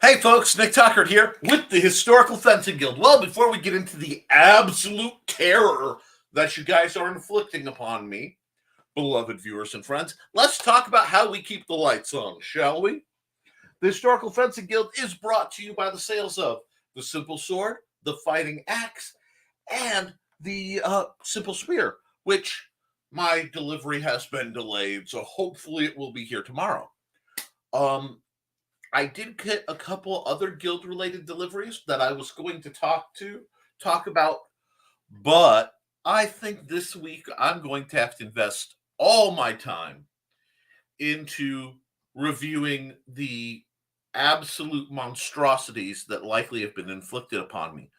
Hey folks, Nick Tuckert here with the Historical Fencing Guild. Well, before we get into the absolute terror that you guys are inflicting upon me, beloved viewers and friends, let's talk about how we keep the lights on, shall we? The Historical Fencing Guild is brought to you by the sales of the Simple Sword, the Fighting Axe, and the Simple Spear, which my delivery has been delayed, so hopefully it will be here tomorrow. I did get a couple other guild related deliveries that I was going to talk about, but I think this week I'm going to have to invest all my time into reviewing the absolute monstrosities that likely have been inflicted upon me.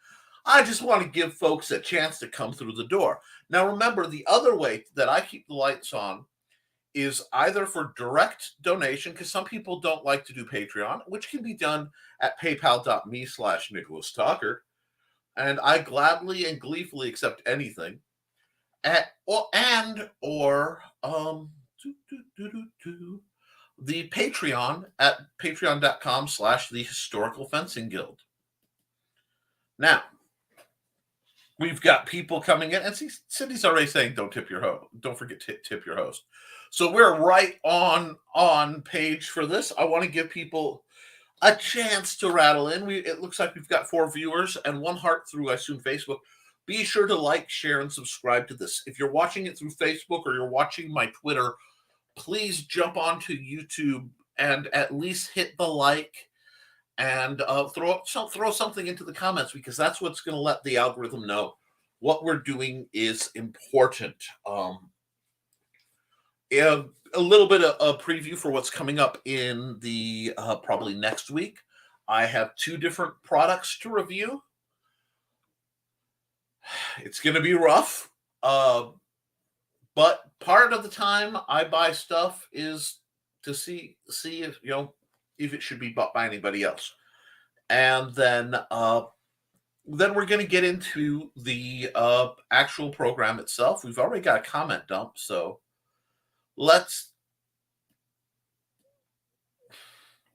I just want to give folks a chance to come through the door. Now remember, the other way that I keep the lights on is either for direct donation, because some people don't like to do Patreon, which can be done at paypal.me/Nicholas Tucker. And I gladly and gleefully accept anything. Or the Patreon at patreon.com/the Historical Fencing Guild. Now, we've got people coming in, and see, Cindy's already saying, "Don't tip your host. Don't forget to tip your host." So we're right on page for this. I want to give people a chance to rattle in. It looks like we've got 4 viewers and 1 heart through, I assume, Facebook. Be sure to like, share, and subscribe to this. If you're watching it through Facebook or you're watching my Twitter, please jump onto YouTube and at least hit the like and throw something into the comments, because that's what's going to let the algorithm know what we're doing is important. A little bit of a preview for what's coming up in the probably next week. I have 2 different products to review. It's going to be rough, but part of the time I buy stuff is to see if if it should be bought by anybody else. And then we're going to get into the actual program itself. We've already got a comment dump, so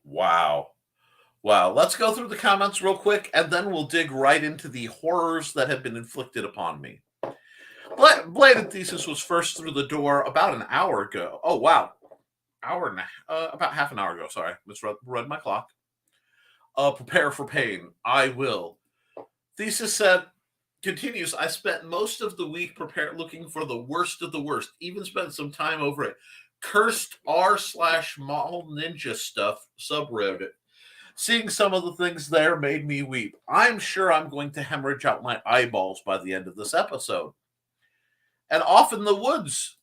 wow. Let's go through the comments real quick, and then we'll dig right into the horrors that have been inflicted upon me. Bladed Thesis was first through the door about an hour ago. Oh, wow. About half an hour ago. Sorry. Misread my clock. Prepare for pain. I will. Thesis said, continues, I spent most of the week looking for the worst of the worst. Even spent some time over it. Cursed r/mall ninja stuff subreddit. Seeing some of the things there made me weep. I'm sure I'm going to hemorrhage out my eyeballs by the end of this episode. And Off in the Woods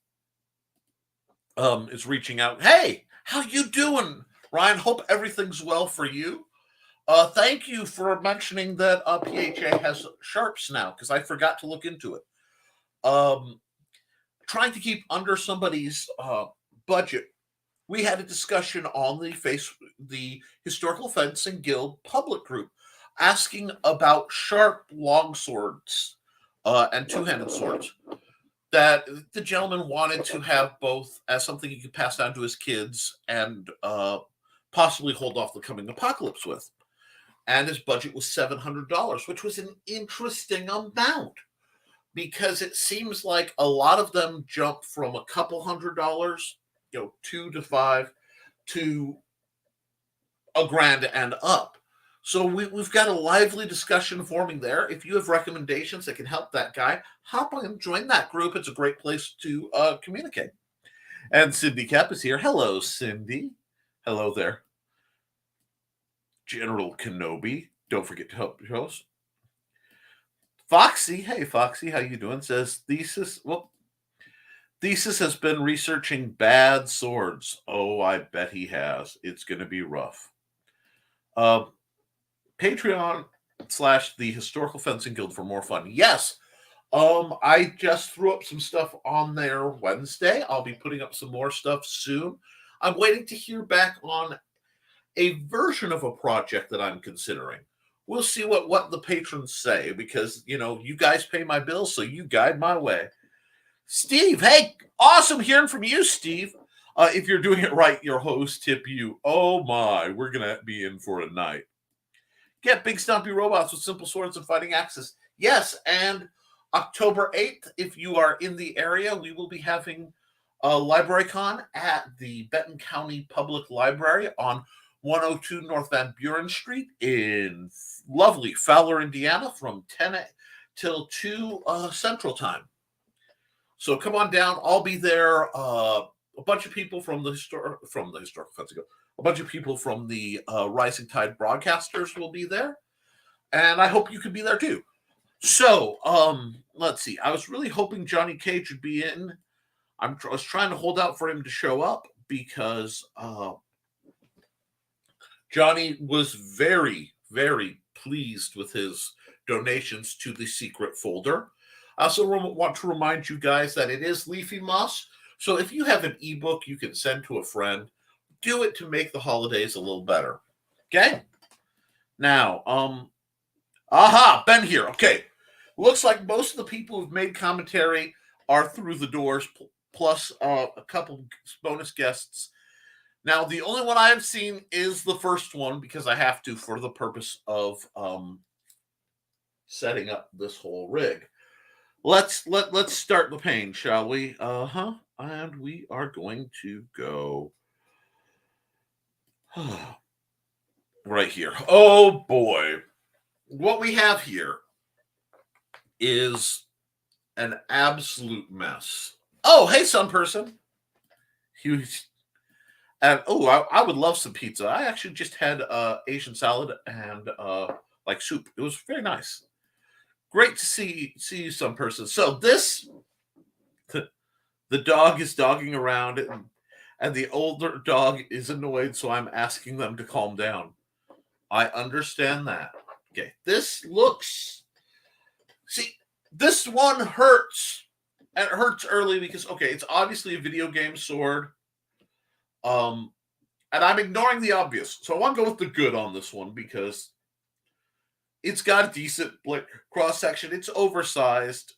is reaching out. Hey, how you doing, Ryan? Hope everything's well for you. Thank you for mentioning that PHA has sharps now, because I forgot to look into it. Trying to keep under somebody's budget. We had a discussion on the Historical Fencing Guild public group asking about sharp longswords and 2-handed swords that the gentleman wanted to have both as something he could pass down to his kids and possibly hold off the coming apocalypse with. And his budget was $700, which was an interesting amount, because it seems like a lot of them jump from a couple $100, $2 to $5 to $1,000 and up. So we've got a lively discussion forming there. If you have recommendations that can help that guy, hop on and join that group. It's a great place to communicate. And Cindy Cap is here. Hello, Cindy. Hello there. General Kenobi. Don't forget to help your host. Foxy. Hey, Foxy. How you doing? Says Thesis. Well, Thesis has been researching bad swords. Oh, I bet he has. It's going to be rough. Patreon / the Historical Fencing Guild for more fun. Yes. I just threw up some stuff on there Wednesday. I'll be putting up some more stuff soon. I'm waiting to hear back on a version of a project that I'm considering. We'll see what the patrons say, because, you guys pay my bills, so you guide my way. Steve, hey, awesome hearing from you, Steve. If you're doing it right, your host tip you. Oh my, we're going to be in for a night. Get big stumpy robots with simple swords and fighting axes. Yes, and October 8th, if you are in the area, we will be having a LibraryCon at the Benton County Public Library on 102 North Van Buren Street in lovely Fowler, Indiana, from 10 till 2 Central Time. So come on down. I'll be there. A bunch of people from the historical fencing, a bunch of people from the Rising Tide broadcasters will be there, and I hope you can be there too. So, let's see. I was really hoping Johnny Cage would be in. I was trying to hold out for him to show up because Johnny was very, very pleased with his donations to the secret folder. I also want to remind you guys that it is Leafy Moss. So if you have an ebook you can send to a friend, do it to make the holidays a little better. Okay? Now, Ben here. Okay. Looks like most of the people who've made commentary are through the doors, plus a couple bonus guests. Now, the only one I have seen is the first one because I have to for the purpose of setting up this whole rig. Let's start the pain, shall we? And we are going to go right here. Oh boy. What we have here is an absolute mess. Oh, hey, some person. And I would love some pizza. I actually just had Asian salad and like soup. It was very nice. Great to see you, some person. So this, the dog is dogging around, and the older dog is annoyed. So I'm asking them to calm down. I understand that. Okay, this looks. See, this one hurts, and it hurts early because it's obviously a video game sword. And I'm ignoring the obvious. So I want to go with the good on this one because it's got a decent cross section. It's oversized.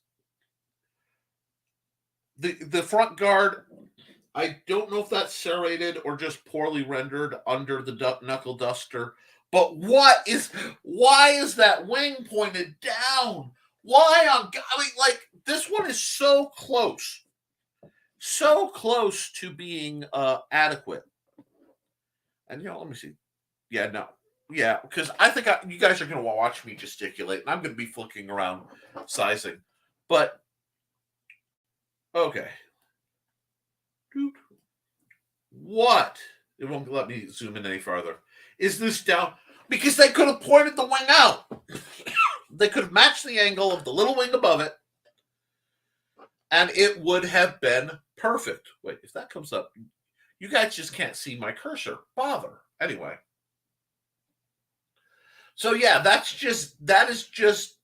The front guard, I don't know if that's serrated or just poorly rendered under the knuckle duster. But why is that wing pointed down? Why on? I mean, this one is so close to being adequate. And let me see. Yeah, no, yeah, because I think you guys are going to watch me gesticulate, and I'm going to be flicking around sizing. But okay, what? It won't let me zoom in any farther. Is this down? Because they could have pointed the wing out. They could have matched the angle of the little wing above it, and it would have been perfect. Wait, if that comes up, you guys just can't see my cursor. Bother. Anyway. So yeah, that is just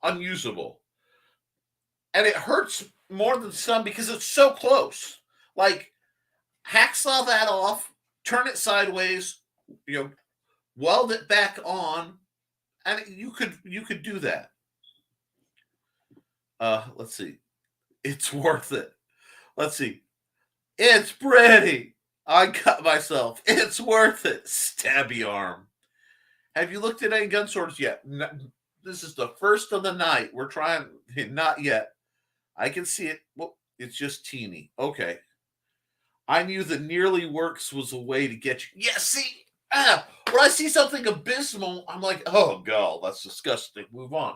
unusable. And it hurts more than some because it's so close. Like, hacksaw that off, turn it sideways, weld it back on, and you could do that. Let's see. It's worth it. Let's see. It's pretty. I cut myself. It's worth it. Stabby arm. Have you looked at any gun swords yet? No, this is the first of the night. We're trying. Not yet. I can see it. Well, it's just teeny. Okay. I knew the nearly works was a way to get you. Yeah, see? When I see something abysmal, I'm like, oh, God, that's disgusting. Move on.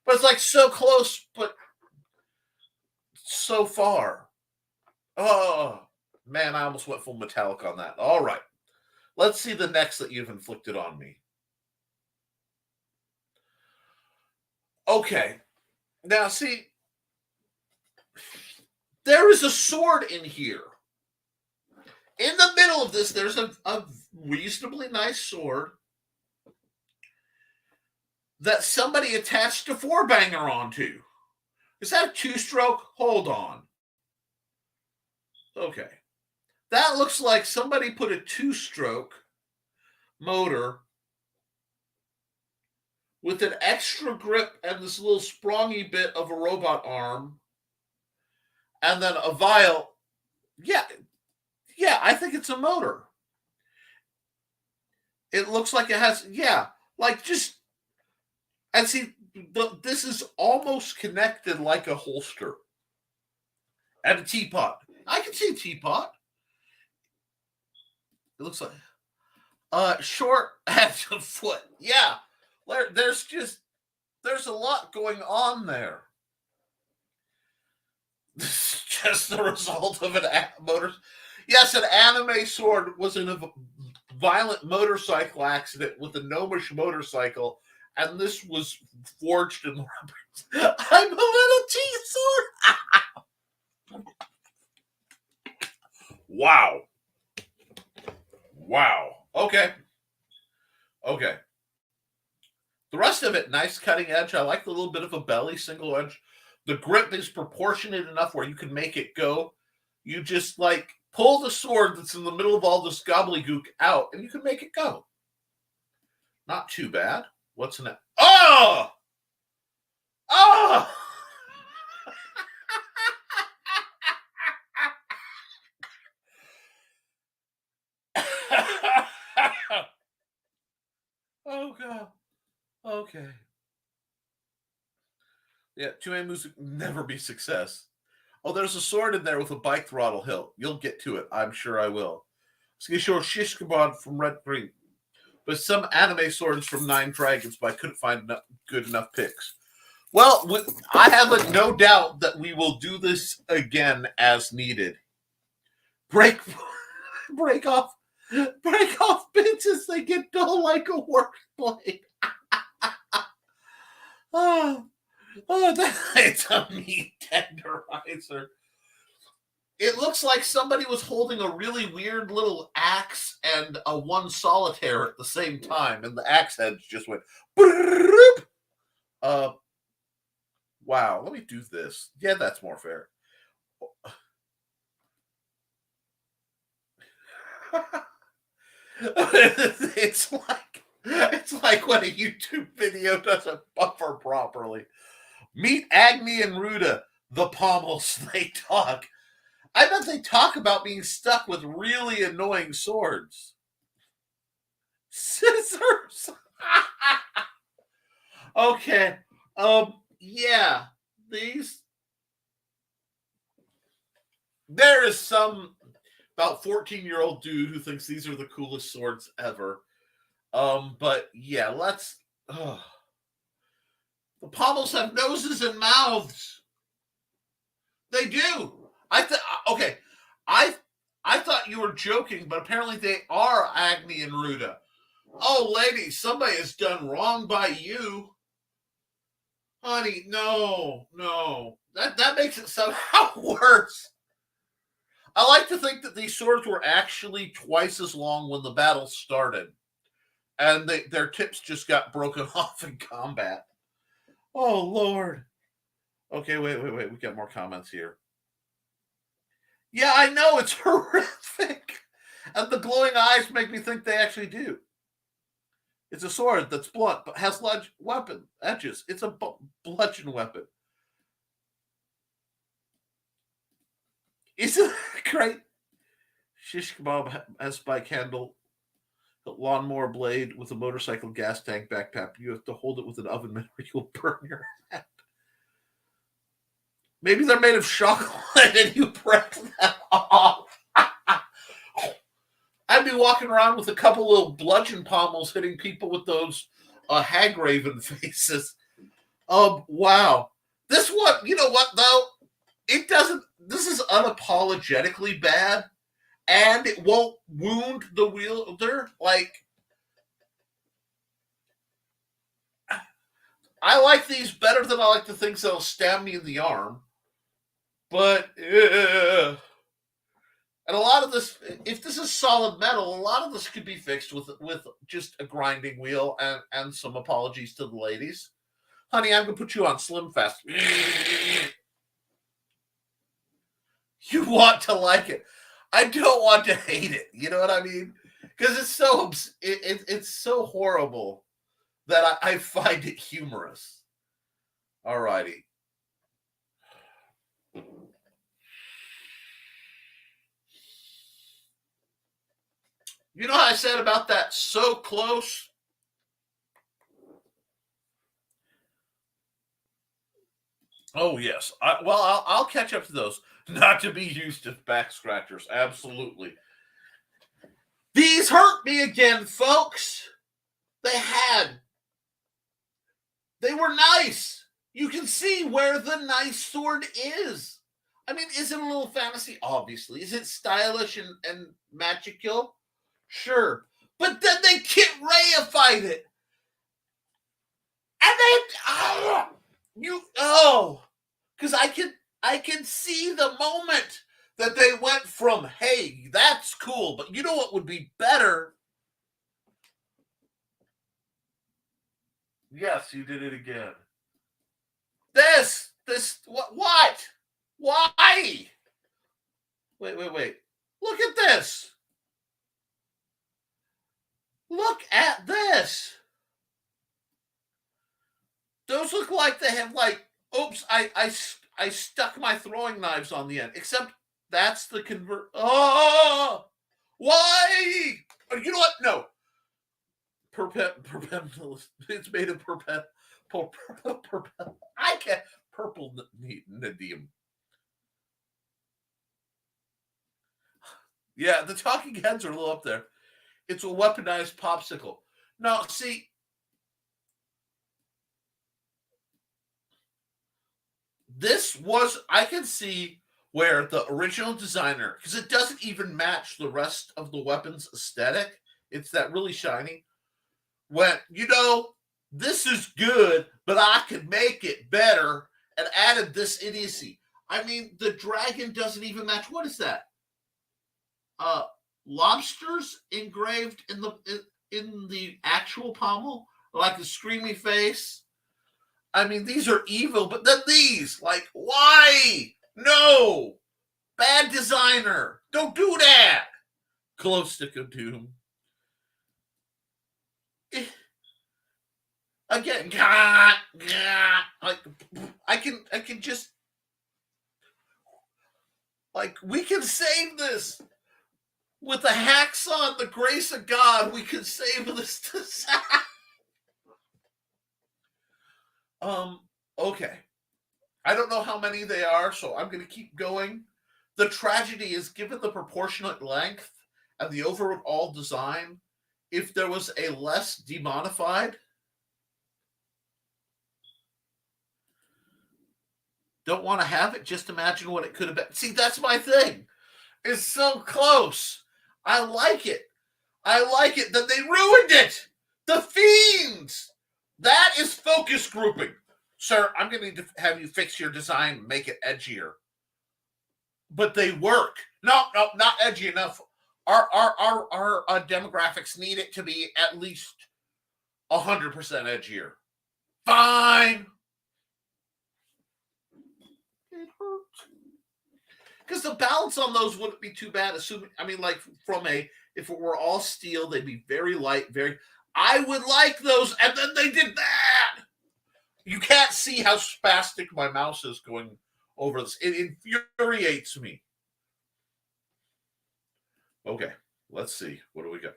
But it's so close, but so far. Oh, man, I almost went full metallic on that. All right. Let's see the next that you've inflicted on me. Okay. Now, see, there is a sword in here. In the middle of this, there's a reasonably nice sword that somebody attached a four-banger onto. Is that a two-stroke? Hold on. Okay. That looks like somebody put a two-stroke motor with an extra grip and this little sprongy bit of a robot arm and then a vial. Yeah, I think it's a motor. It looks like it has, just And see, this is almost connected like a holster and a teapot. I can see a teapot. It looks like short at a foot. Yeah, there's a lot going on there. This is just the result of an motor. Yes, an anime sword was in a violent motorcycle accident with a gnomish motorcycle, and this was forged in rubber. I'm a little sword. Wow. Wow. Okay. Okay. The rest of it, nice cutting edge. I like the little bit of a belly, single edge. The grip is proportionate enough where you can make it go. You just like pull the sword that's in the middle of all this gobbledygook out, and you can make it go. Not too bad. What's in it? Oh! Oh! Oh, God. Okay. Yeah, 2A music never be success. Oh, there's a sword in there with a bike throttle hilt. You'll get to it. I'm sure I will. Skishor Shishkabon from Red Green. But some anime swords from Nine Dragons, but I couldn't find good enough picks. Well, I have no doubt that we will do this again as needed. Break off bits as they get dull like a work blade. Oh, it's a meat tenderizer. It looks like somebody was holding a really weird little axe and a one solitaire at the same time, and the axe heads just went. Wow. Let me do this. Yeah, that's more fair. It's like when a YouTube video doesn't buffer properly. Meet Agni and Ruda, the pommels. They talk. I bet they talk about being stuck with really annoying swords. Scissors. Okay. Yeah. There is some about 14-year-old dude who thinks these are the coolest swords ever. But yeah, let's. The pommels have noses and mouths. They do. Okay. I thought you were joking, but apparently they are Agni and Ruda. Oh, ladies, somebody has done wrong by you. Honey, no. That makes it somehow worse. I like to think that these swords were actually twice as long when the battle started. And their tips just got broken off in combat. Oh, Lord. Okay, wait. We got more comments here. Yeah, I know, it's horrific. And the glowing eyes make me think they actually do. It's a sword that's blunt, but has large weapon edges. It's a bludgeon weapon. Isn't that great? Shish kebab has spike handle, lawnmower blade with a motorcycle gas tank backpack. You have to hold it with an oven mitt or you'll burn your hand. Maybe they're made of chocolate and you break them off. I'd be walking around with a couple little bludgeon pommels hitting people with those hag raven faces. Wow. This one, you know what, though? It doesn't, this is unapologetically bad, and it won't wound the wielder. Like, I like these better than I like the things that'll stab me in the arm. But, and a lot of this, if this is solid metal, a lot of this could be fixed with just a grinding wheel and some apologies to the ladies. Honey, I'm going to put you on Slim Fast. You want to like it. I don't want to hate it. You know what I mean? Because it's so horrible that I find it humorous. All righty. You know how I said about that so close? Oh yes. I'll catch up to those. Not to be used as back scratchers. Absolutely. These hurt me again, folks. They had. They were nice. You can see where the nice sword is. I mean, is it a little fantasy? Obviously. Is it stylish and magical? Sure. But then they Kit Rayified it. And then because I can see the moment that they went from, hey, that's cool, but you know what would be better? Yes, you did it again. This what why? Wait. Look at this. Look at this. Those look like they have oops, I stuck my throwing knives on the end. Except that's the convert. Oh, why? You know what? No. It's made of I can't. Purple nadium. Yeah, the talking heads are a little up there. It's a weaponized popsicle. Now, see, I can see where the original designer, because it doesn't even match the rest of the weapon's aesthetic. It's that really shiny. Went, this is good, but I could make it better, and added this idiocy. I mean, the dragon doesn't even match. What is that? Lobsters engraved in the actual pommel, like a screamy face. I mean, these are evil, but then these, why? No, bad designer. Don't do that. Glow stick of doom. Again, like I can just we can save this with the hacksaw and the grace of God. We can save this. Okay. I don't know how many they are, so I'm going to keep going. The tragedy is, given the proportionate length and the overall design, if there was a less demodified, don't want to have it, just imagine what it could have been. See, that's my thing. It's so close. I like it. Then they ruined it. The Fiends. That is focus grouping. Sir, I'm going to need to have you fix your design, make it edgier. But they work. No, not edgy enough. Our demographics need it to be at least 100% edgier. Fine. It hurts. Because the balance on those wouldn't be too bad. Assuming, if it were all steel, they'd be very light, I would like those, and then they did that. You can't see how spastic my mouse is going over this. It infuriates me. Okay, let's see. What do we got?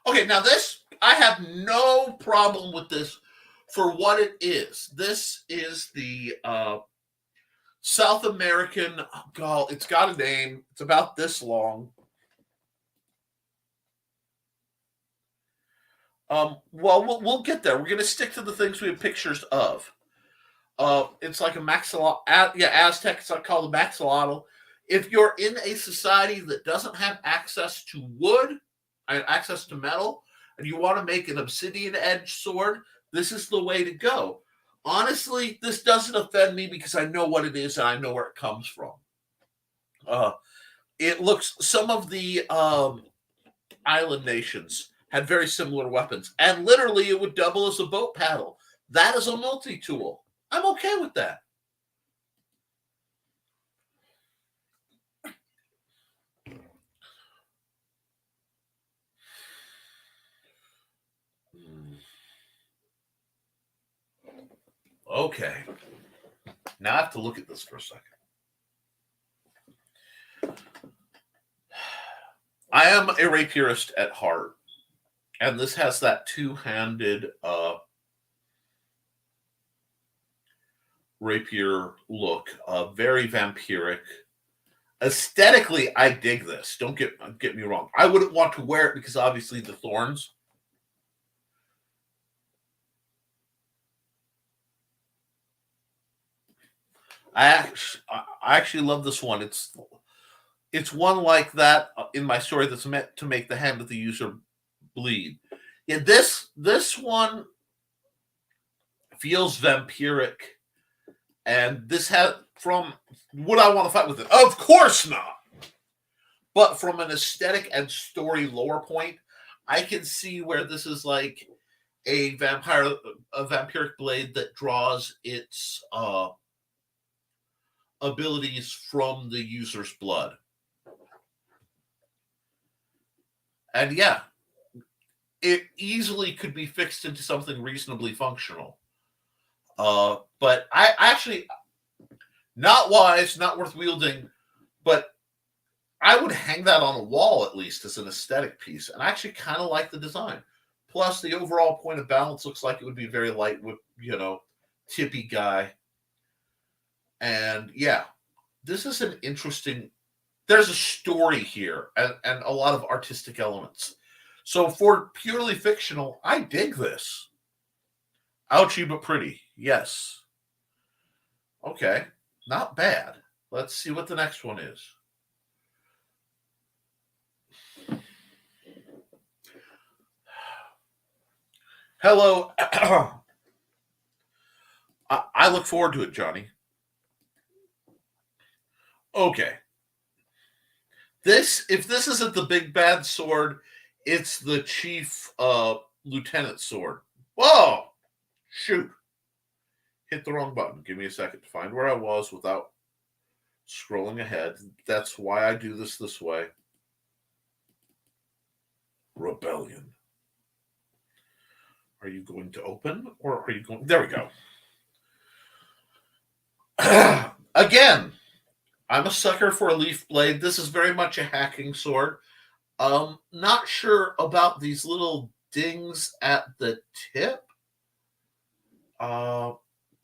Okay, now this, I have no problem with this for what it is. This is the South American, it's got a name. It's about this long. We'll get there. We're going to stick to the things we have pictures of. It's like a Aztec. It's called a maxolotl. If you're in a society that doesn't have access to wood and access to metal, and you want to make an obsidian edge sword, this is the way to go. Honestly, this doesn't offend me because I know what it is and I know where it comes from. It looks, some of the island nations had very similar weapons, and literally it would double as a boat paddle. That is a multi-tool. I'm okay with that. Okay. Now I have to look at this for a second. I am a rapierist at heart, and this has that two-handed rapier look, very vampiric. Aesthetically, I dig this. Don't get me wrong. I wouldn't want to wear it because obviously the thorns. I actually love this one. It's one like that in my story that's meant to make the hand of the user bleed. Yeah, this one feels vampiric, and this had from would I want to fight with it? Of course not. But from an aesthetic and story lore point, I can see where this is like a vampiric blade that draws its abilities from the user's blood. And yeah, it easily could be fixed into something reasonably functional. But I actually, not wise, not worth wielding, but I would hang that on a wall at least as an aesthetic piece. And I actually kind of like the design. Plus, the overall point of balance looks like it would be very light with, tippy guy. And yeah, this is an interesting. There's a story here and a lot of artistic elements. So for purely fictional, I dig this. Ouchie but pretty. Yes. Okay. Not bad. Let's see what the next one is. Hello. I look forward to it, Johnny. Okay. If this isn't the big bad sword, it's the chief lieutenant sword. Whoa! Shoot. Hit the wrong button. Give me a second to find where I was without scrolling ahead. That's why I do this way. Rebellion. Are you going to open or are you going? There we go. Again, I'm a sucker for a leaf blade. This is very much a hacking sword. Not sure about these little dings at the tip.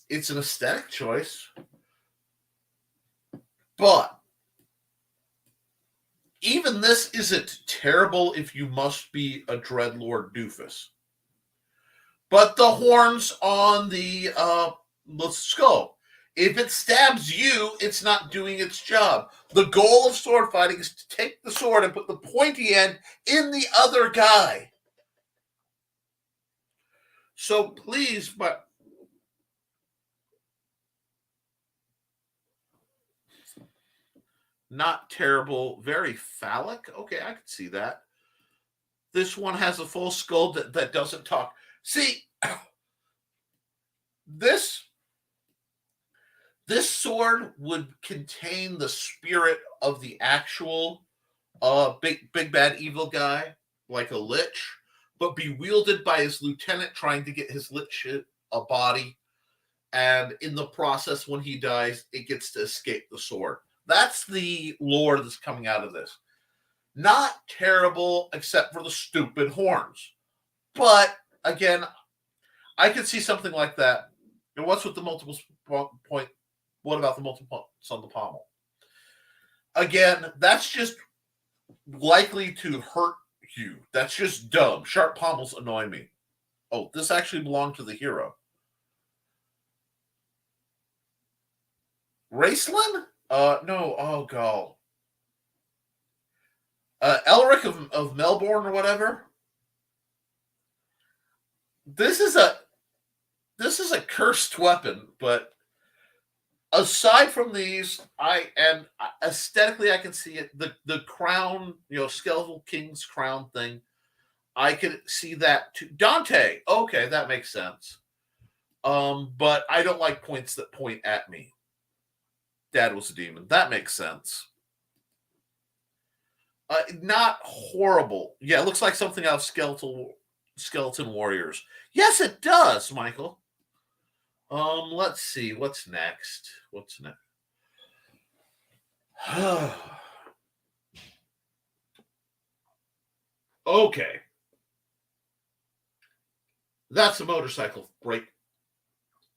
It's an aesthetic choice. But even this isn't terrible if you must be a Dreadlord doofus. But the horns on the skull, if it stabs you, it's not doing its job. The goal of sword fighting is to take the sword and put the pointy end in the other guy. So please, but not terrible, very phallic. Okay, I can see that. This one has a full skull that doesn't talk. See, this sword would contain the spirit of the actual big bad evil guy, like a lich, but be wielded by his lieutenant trying to get his lich a body. And in the process, when he dies, it gets to escape the sword. That's the lore that's coming out of this. Not terrible, except for the stupid horns. But again, I could see something like that. And what's with the multiple point? What about the multiple points on the pommel? Again, that's just likely to hurt you. That's just dumb. Sharp pommels annoy me. Oh, this actually belonged to the hero. Raceland? No. Oh, God. Elric of Melbourne or whatever. This is a cursed weapon, but aside from these, aesthetically I can see it. The crown, Skeletal King's crown thing, I could see that too. Dante, okay, that makes sense. But I don't like points that point at me. Dad was a demon. That makes sense. Not horrible. Yeah, it looks like something out of Skeleton Warriors. Yes, it does, Michael. Let's see. What's next? Okay. That's a motorcycle brake.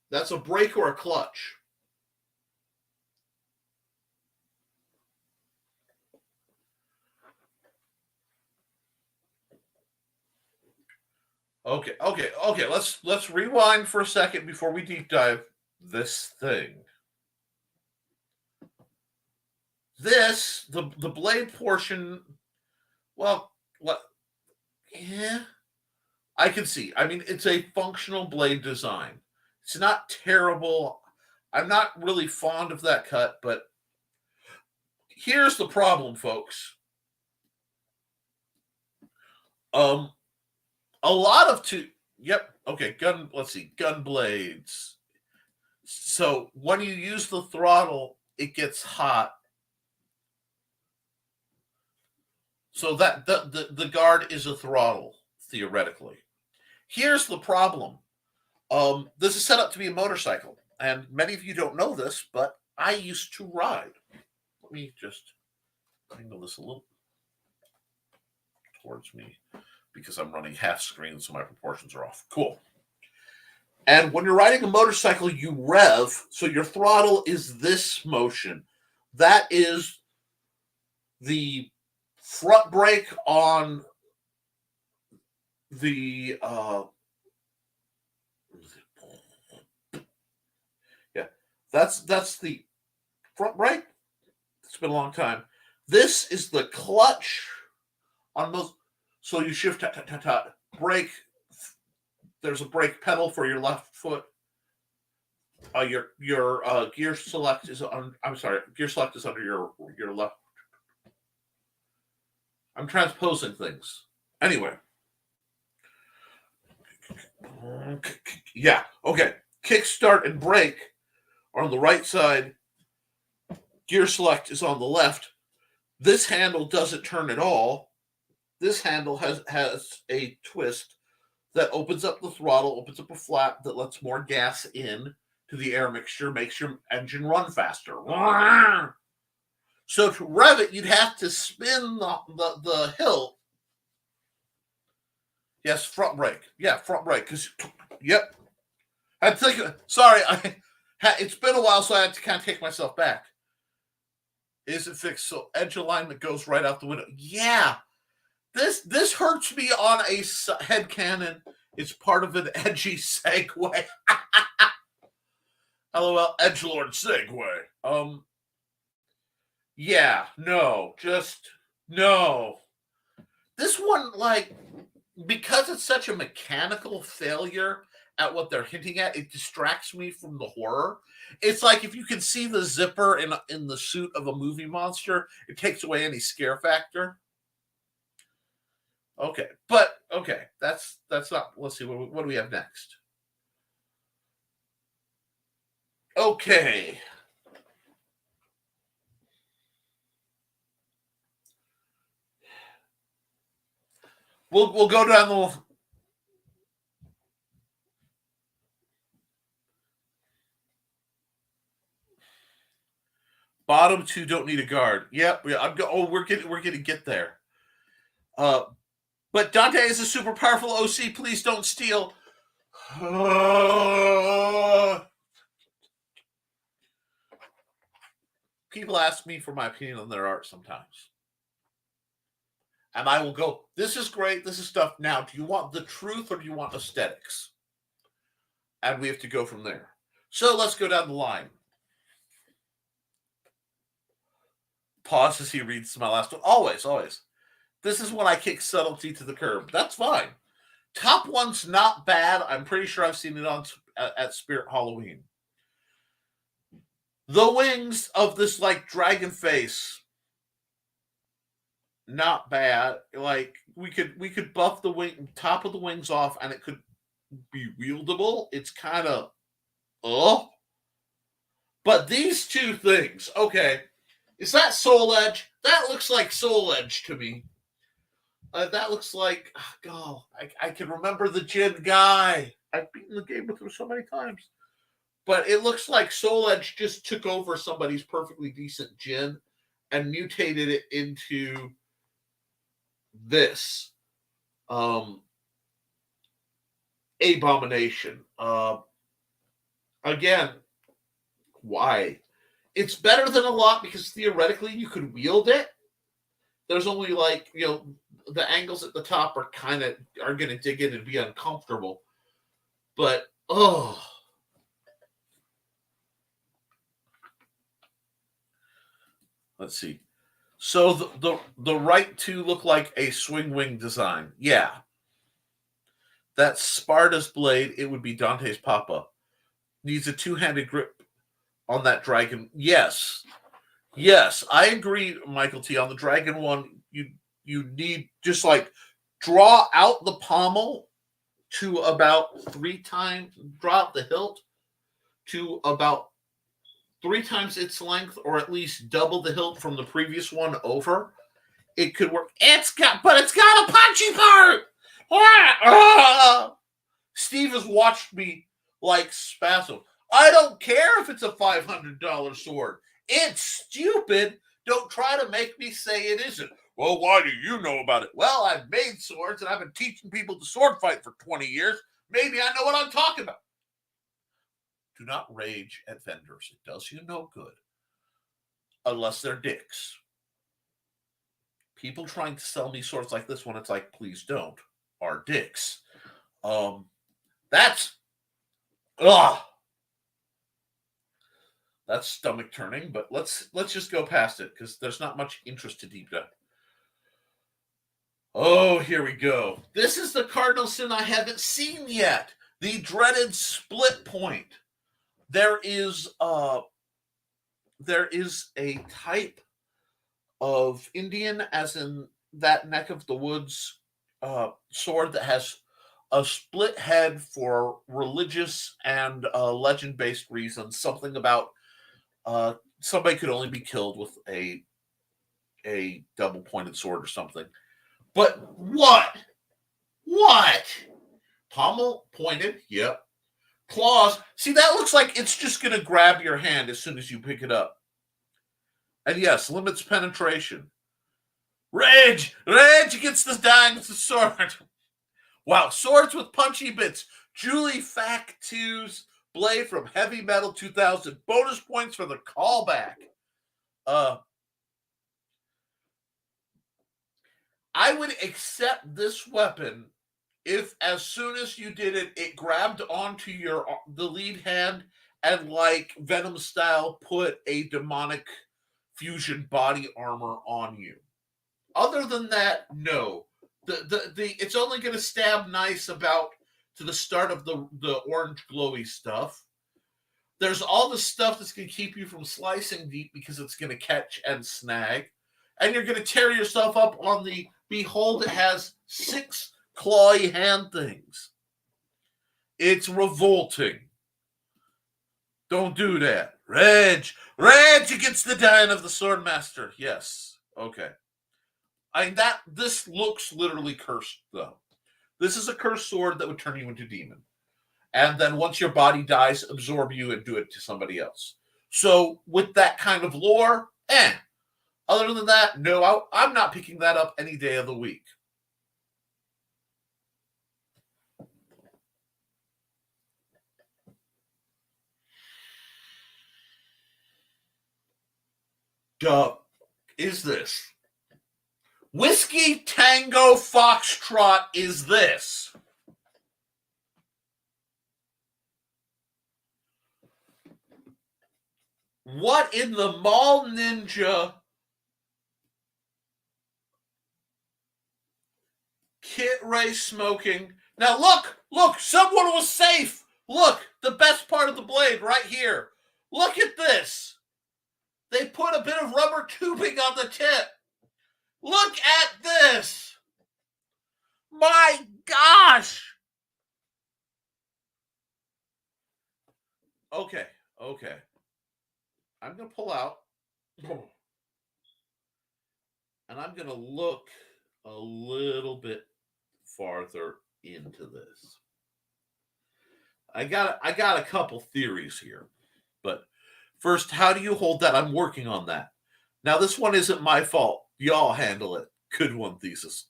That's a brake or a clutch. Okay. Let's rewind for a second before we deep dive this thing. The blade portion. Well, what? Yeah, I can see. I mean, it's a functional blade design. It's not terrible. I'm not really fond of that cut, but here's the problem, folks. Um, a lot of Yep. Okay. Gun. Let's see. Gun blades. So when you use the throttle, it gets hot. So that the guard is a throttle theoretically. Here's the problem. This is set up to be a motorcycle, and many of you don't know this, but I used to ride. Let me just angle this a little towards me because I'm running half screen, so my proportions are off. Cool. And when you're riding a motorcycle, you rev, so your throttle is this motion. That is the front brake on the that's the front brake. It's been a long time. This is the clutch on most. So you shift, brake. There's a brake pedal for your left foot. Your gear select is on. I'm sorry, gear select is under your left. I'm transposing things. Anyway. Yeah. Okay. Kickstart and brake are on the right side. Gear select is on the left. This handle doesn't turn at all. This handle has a twist that opens up the throttle, opens up a flap that lets more gas in to the air mixture, makes your engine run faster. So to rev it, you'd have to spin the hilt. Yes, front brake. Yeah, front brake. Yep. I think. Sorry, it's been a while, so I had to kind of take myself back. Is it fixed? So edge alignment goes right out the window. Yeah. This hurts me on a headcanon. It's part of an edgy segue. LOL, edgelord segue. Yeah, no, just no. This one, like, because it's such a mechanical failure at what they're hinting at, it distracts me from the horror. It's like if you can see the zipper in the suit of a movie monster, it takes away any scare factor. Okay, but okay, that's not. Let's see, what do we have next? Okay. We'll go down the bottom two. Don't need a guard. Yep. Yeah, we're gonna get there. But Dante is a super powerful OC. Please don't steal. People ask me for my opinion on their art sometimes. And I will go, this is great, this is stuff. Now, do you want the truth or do you want aesthetics? And we have to go from there. So let's go down the line. Pause as he reads my last one. Always. This is when I kick subtlety to the curb. That's fine. Top one's not bad. I'm pretty sure I've seen it on at Spirit Halloween. The wings of this like dragon face, not bad. Like we could buff the wing top of the wings off, and it could be wieldable. It's kind of but these two things, okay. Is that Soul Edge? That looks like Soul Edge to me. That looks like, God, I can remember the Jin guy. I've beaten the game with him so many times. But it looks like Soul Edge just took over somebody's perfectly decent Jin and mutated it into this. Abomination. Again, why? It's better than a lot because theoretically you could wield it. There's only like, the angles at the top are going to dig in and be uncomfortable. But let's see. So the right two look like a swing wing design. Yeah. That's Sparta's blade. It would be Dante's Papa. Needs a two-handed grip on that dragon. Yes. Yes, I agree, Michael T. On the dragon one, you need just like draw out the pommel to about 3 times, draw out the hilt to about 3 times its length, or at least double the hilt from the previous one over. It could work. It's got a punchy part. Steve has watched me like spasm. I don't care if it's a $500 sword. It's stupid. Don't try to make me say it isn't. Well, why do you know about it? Well, I've made swords and I've been teaching people to sword fight for 20 years. Maybe I know what I'm talking about. Do not rage at vendors. It does you no good. Unless they're dicks. People trying to sell me swords like this one, it's like, please don't, are dicks. That's stomach turning, but let's just go past it because there's not much interest to deep dive. Oh, here we go. This is the cardinal sin I haven't seen yet. The dreaded split point. There is a type of Indian, as in that neck of the woods sword, that has a split head for religious and legend-based reasons. Something about somebody could only be killed with a double-pointed sword or something. But what? Pommel pointed, yep. Claws. See, that looks like it's just going to grab your hand as soon as you pick it up. And yes, limits penetration. Rage against the dying with the sword. Wow, swords with punchy bits. Julie Fac 2's blade from Heavy Metal 2000. Bonus points for the callback. I would accept this weapon if, as soon as you did it, it grabbed onto the lead hand and, like Venom style, put a demonic fusion body armor on you. Other than that, no. It's only going to stab nice about to the start of the orange glowy stuff. There's all the stuff that's going to keep you from slicing deep because it's going to catch and snag. And you're going to tear yourself up on the behold, it has 6 clawy hand things. It's revolting. Don't do that. Rage against the dying of the Swordmaster. Yes. Okay. This looks literally cursed, though. This is a cursed sword that would turn you into demon. And then once your body dies, absorb you and do it to somebody else. So with that kind of lore, Other than that, no, I'm not picking that up any day of the week. Is this? Whiskey Tango Foxtrot is this? What in the Mall Ninja Kit Ray smoking? Now look, someone was safe. Look, the best part of the blade right here. Look at this. They put a bit of rubber tubing on the tip. Look at this. My gosh. Okay. I'm going to pull out. And I'm going to look a little bit farther into this. I got a couple theories here. But first, how do you hold that? I'm working on that. Now, this one isn't my fault. Y'all handle it. Good one, Thesis.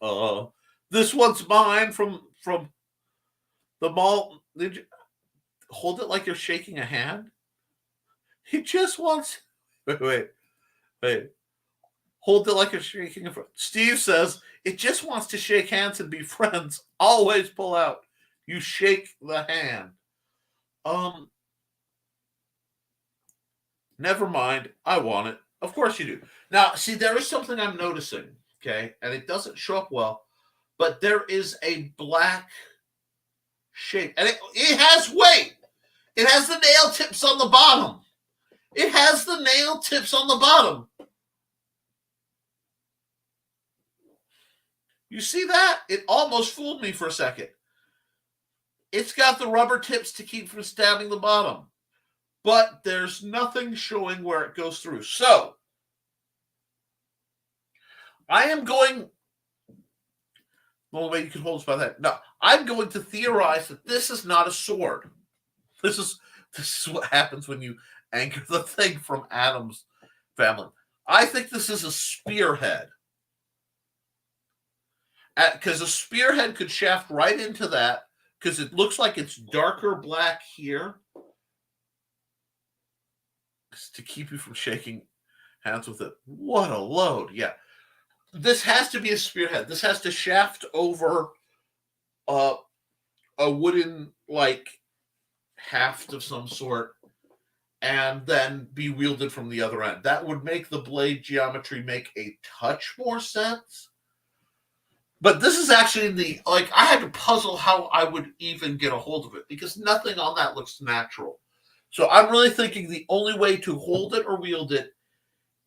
This one's mine from the Mall. Hold it like you're shaking a hand. He just wants. Wait. Hold it like you're shaking a. Steve says It just wants to shake hands and be friends. Always pull out. You shake the hand. Never mind. I want it. Of course you do. Now, see, there is something I'm noticing, okay? And it doesn't show up well, but there is a black shape. And it has weight. It has the nail tips on the bottom. It has the nail tips on the bottom. You see that? It almost fooled me for a second. It's got the rubber tips to keep from stabbing the bottom. But there's nothing showing where it goes through. So, I am going... Well, wait, you can hold us by that. No, I'm going to theorize that this is not a sword. This is what happens when you anchor the thing from Adam's family. I think this is a spearhead. Because a spearhead could shaft right into that, because it looks like it's darker black here. To keep you from shaking hands with it. What a load. Yeah. This has to be a spearhead. This has to shaft over a wooden, like, haft of some sort and then be wielded from the other end. That would make the blade geometry make a touch more sense. But this is actually I had to puzzle how I would even get a hold of it because nothing on that looks natural. So I'm really thinking the only way to hold it or wield it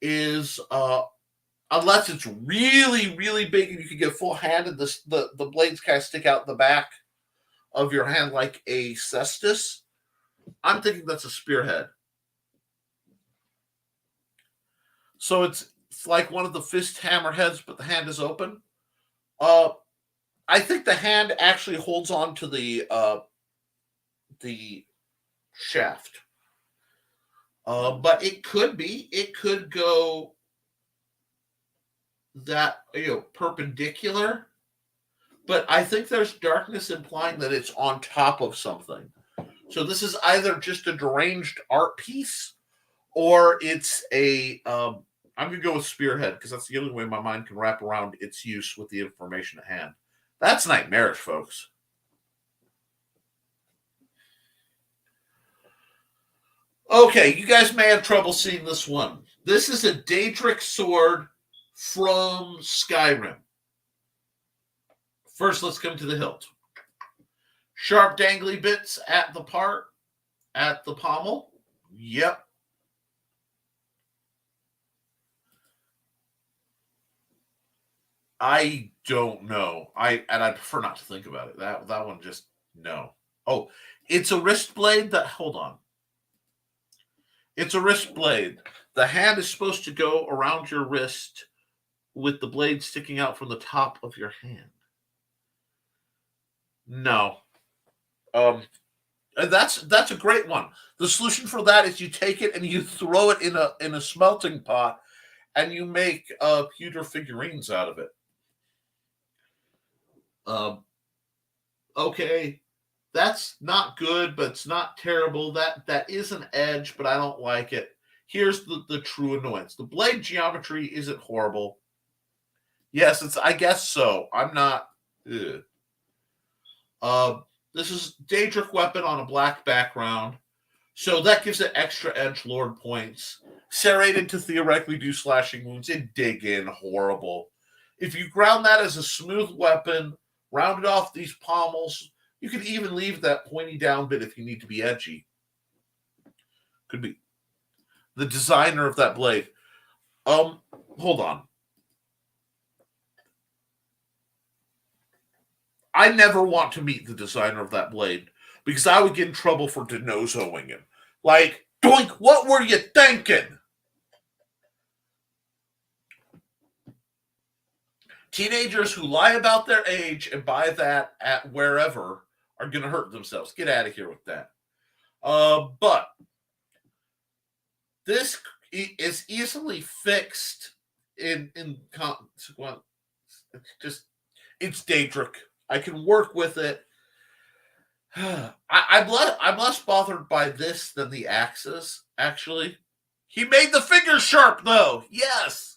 is, unless it's really, really big and you can get full hand and the blades kind of stick out the back of your hand like a cestus, I'm thinking that's a spearhead. So it's like one of the fist hammer heads, but the hand is open. I think the hand actually holds on to the shaft. But it could go that, perpendicular. But I think there's darkness implying that it's on top of something. So this is either just a deranged art piece or it's I'm going to go with spearhead because that's the only way my mind can wrap around its use with the information at hand. That's nightmarish, folks. Okay, you guys may have trouble seeing this one. This is a Daedric sword from Skyrim. First, let's come to the hilt. Sharp dangly bits at the pommel. Yep. I don't know. I prefer not to think about it. That one just no. Oh, it's a wrist blade hold on. It's a wrist blade. The hand is supposed to go around your wrist with the blade sticking out from the top of your hand. No. That's a great one. The solution for that is you take it and you throw it in a smelting pot and you make pewter figurines out of it. Okay. That's not good, but it's not terrible. That is an edge, but I don't like it. Here's the true annoyance. The blade geometry isn't horrible. Yes, I guess so. I'm not. Ugh. This is Daedric weapon on a black background. So that gives it extra edge lord points. Serrated to theoretically do slashing wounds and dig in horrible. If you ground that as a smooth weapon, rounded off these pommels, you could even leave that pointy down bit if you need to be edgy. Could be. The designer of that blade. Hold on. I never want to meet the designer of that blade because I would get in trouble for denozoing him. Like, doink, what were you thinking? Teenagers who lie about their age and buy that at wherever are going to hurt themselves. Get out of here with that. But this is easily fixed in well, it's Daedric. I can work with it. I'm less bothered by this than the axes, actually. He made the fingers sharp, though. Yes.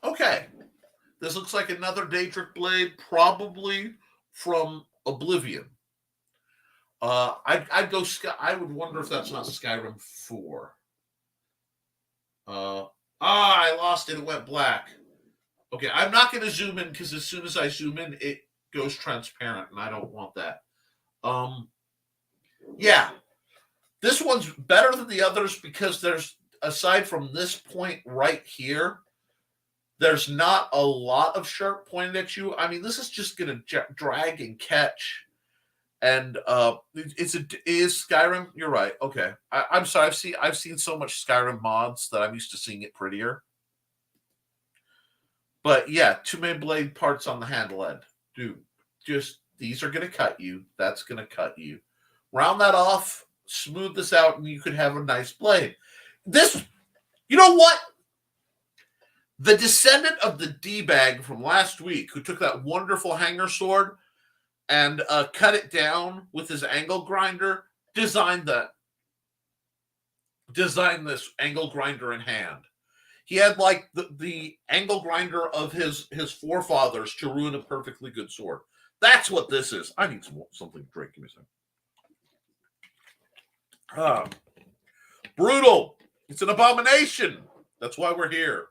Okay. This looks like another Daedric blade, probably from Oblivion. I'd go. I would wonder if that's not Skyrim 4. I lost it. It went black. Okay, I'm not going to zoom in because as soon as I zoom in, it goes transparent, and I don't want that. Yeah, this one's better than the others because there's, aside from this point right here, there's not a lot of sharp pointed at you. I mean, this is just going to drag and catch. And it is Skyrim. You're right. Okay, I'm sorry. I've seen so much Skyrim mods that I'm used to seeing it prettier. But yeah, 2 main blade parts on the handle end. Dude, just these are going to cut you. That's going to cut you. Round that off, smooth this out, and you could have a nice blade. This, you know what? The descendant of the D-bag from last week, who took that wonderful hanger sword and cut it down with his angle grinder, designed this angle grinder in hand. He had like the angle grinder of his forefathers to ruin a perfectly good sword. That's what this is. I need something to drink. Give me a second. Brutal. It's an abomination. That's why we're here.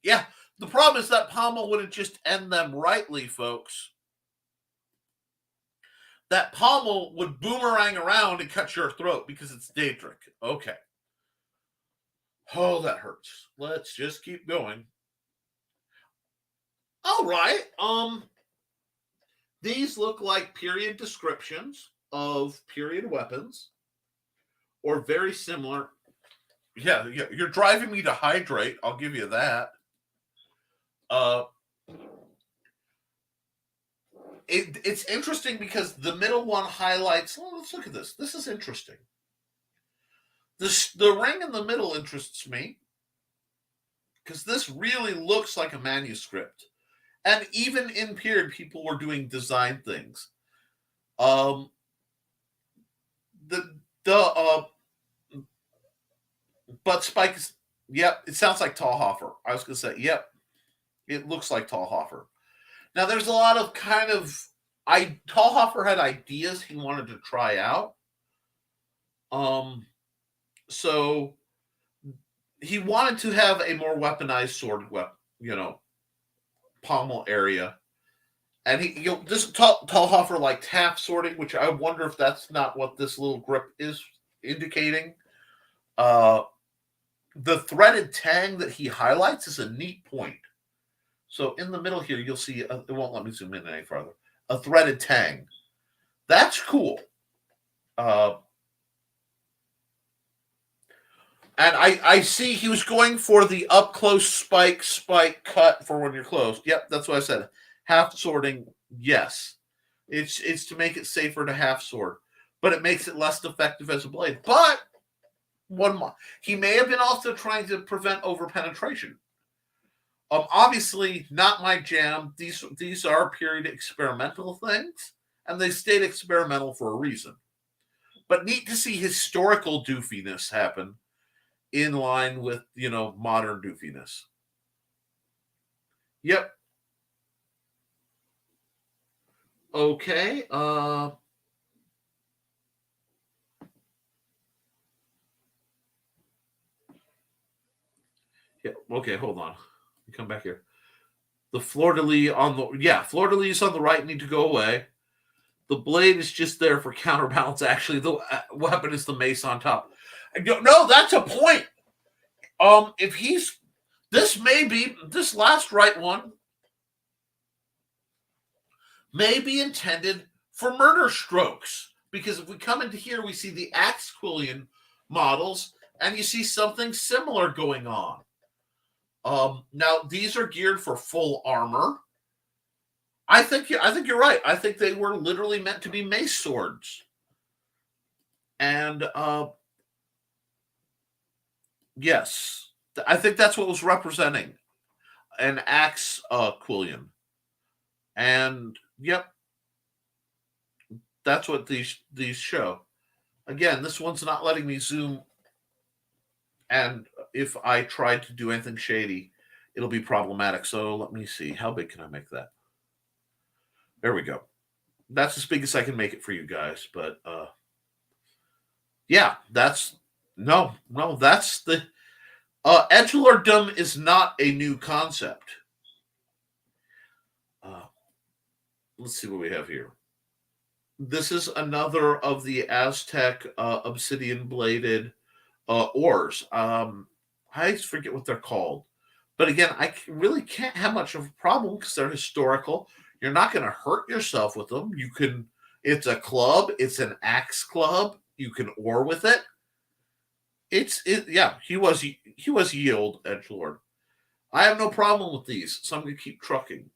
Yeah. The problem is that pommel wouldn't just end them rightly, folks. That pommel would boomerang around and cut your throat because it's Daedric. Okay. Oh, that hurts. Let's just keep going. All right. These look like period descriptions of period weapons, or very similar. Yeah, you're driving me to hydrate. I'll give you that. It's interesting because the middle one highlights. Oh, let's look at this. This is interesting. The ring in the middle interests me because this really looks like a manuscript, and even in period, people were doing design things. The butt spike is, yep. It sounds like Tallhofer. I was going to say, yep. It looks like Tallhofer. Now, there's a lot of kind of Tallhofer had ideas he wanted to try out. So he wanted to have a more weaponized sword, pommel area. And this Tallhofer liked half sorting, which I wonder if that's not what this little grip is indicating. The threaded tang that he highlights is a neat point. So in the middle here, you'll see, it won't let me zoom in any further, a threaded tang. That's cool. And I see he was going for the up-close spike cut for when you're close. Yep, that's what I said. Half sorting, yes. It's to make it safer to half sword. But it makes it less effective as a blade. But he may have been also trying to prevent over-penetration. Obviously, not my jam. These are period experimental things, and they stayed experimental for a reason. But neat to see historical doofiness happen in line with, modern doofiness. Yep. Okay. Yeah. Okay. Hold on. Come back here. The fleur-de-lis fleur-de-lis on the right need to go away. The blade is just there for counterbalance. Actually, the weapon is the mace on top. No, that's a point. If this last right one may be intended for murder strokes, because if we come into here, we see the Axe Quillian models, and you see something similar going on. Now these are geared for full armor. I think you're right. I think they were literally meant to be mace swords. And yes, I think that's what was representing an Axe Quillian. And yep, that's what these show. Again, this one's not letting me zoom. And if I tried to do anything shady, it'll be problematic. So let me see. How big can I make that? There we go. That's as big as I can make it for you guys. But yeah, that's no, that's the edgelordom is not a new concept. Let's see what we have here. This is another of the Aztec obsidian bladed ores. I forget what they're called, but again, really can't have much of a problem because they're historical. You're not going to hurt yourself with them. You can. It's a club. It's an axe club. You can ore with it. Yeah. He was yield edgelord. I have no problem with these, so I'm going to keep trucking.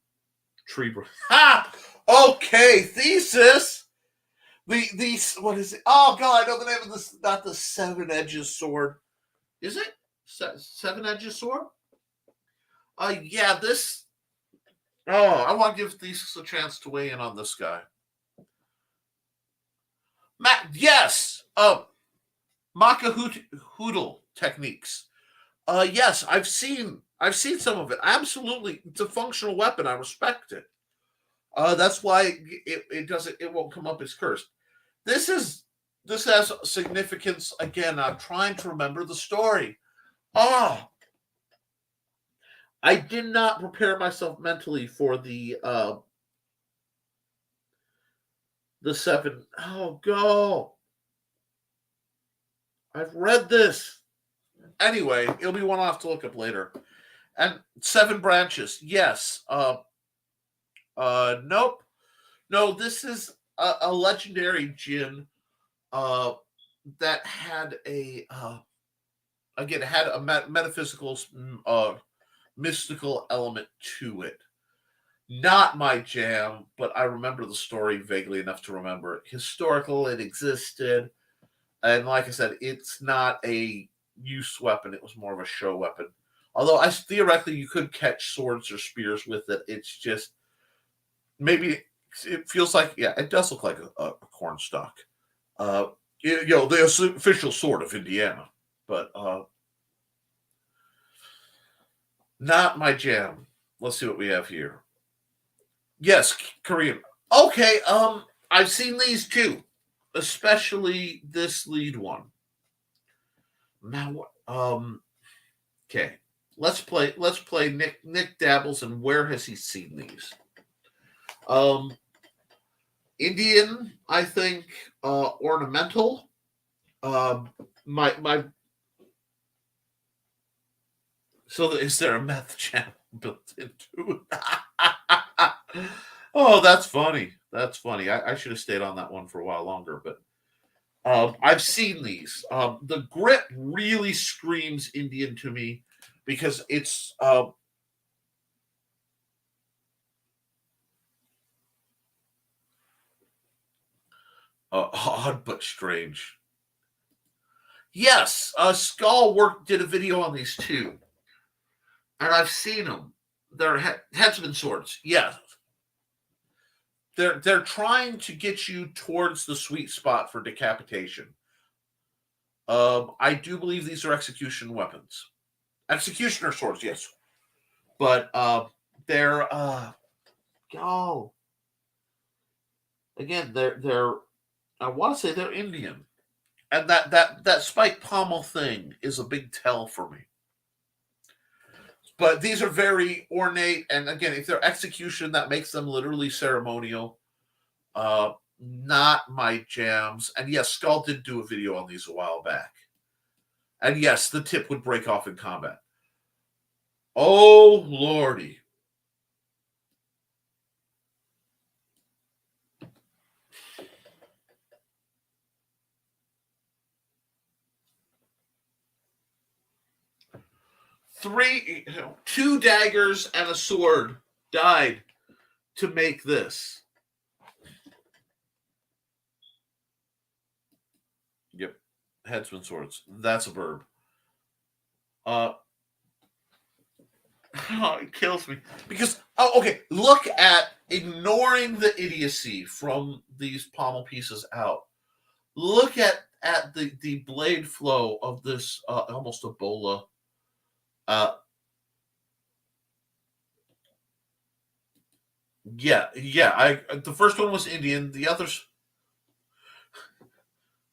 Tree. Ha! Okay, thesis. The what is it? Oh God, I know the name of this. Not the Seven Edges sword. Is it Seven Edges sword? Yeah. This. Oh, I want to give thesis a chance to weigh in on this guy. Matt, yes. Maka Hoodle techniques. Yes, I've seen some of it. Absolutely, it's a functional weapon. I respect it. That's why it won't come up as cursed. This has significance. Again, I'm trying to remember the story. Oh, I did not prepare myself mentally for the seven. Oh, go. I've read this. Anyway, it'll be one I'll have to look up later. And Seven Branches. Yes. Nope. No, this is a legendary djinn that had a again had a metaphysical mystical element to it. Not my jam, but I remember the story vaguely enough to remember it. Historical, it existed, and like I said, it's not a use weapon. It was more of a show weapon. Although theoretically you could catch swords or spears with it. It's just maybe it feels like, yeah, it does look like a corn stalk. The official sword of Indiana, but not my jam. Let's see what we have here. Yes, Korean. Okay, I've seen these too, especially this lead one. Now, okay, let's play Nick dabbles, and where has he seen these? Indian, I think, ornamental. My. So is there a meth channel built into it? Oh, that's funny. That's funny. I should have stayed on that one for a while longer, but I've seen these. The grip really screams Indian to me because it's odd but strange. Yes, Skull did a video on these too, and I've seen them. They're headsman swords. Yes, they're trying to get you towards the sweet spot for decapitation. I do believe these are execution weapons, executioner swords. Yes, but they're again they're I want to say they're Indian, and that spike pommel thing is a big tell for me. But these are very ornate, and again, if they're execution, that makes them literally ceremonial. Not my jams. And yes, Skull did do a video on these a while back. And yes, the tip would break off in combat. Oh, lordy. Two daggers and a sword died to make this. Yep. Headsman swords. That's a verb. It kills me. Because, okay, look at ignoring the idiocy from these pommel pieces out. Look at the blade flow of this almost Ebola Yeah, yeah. The first one was Indian. The others,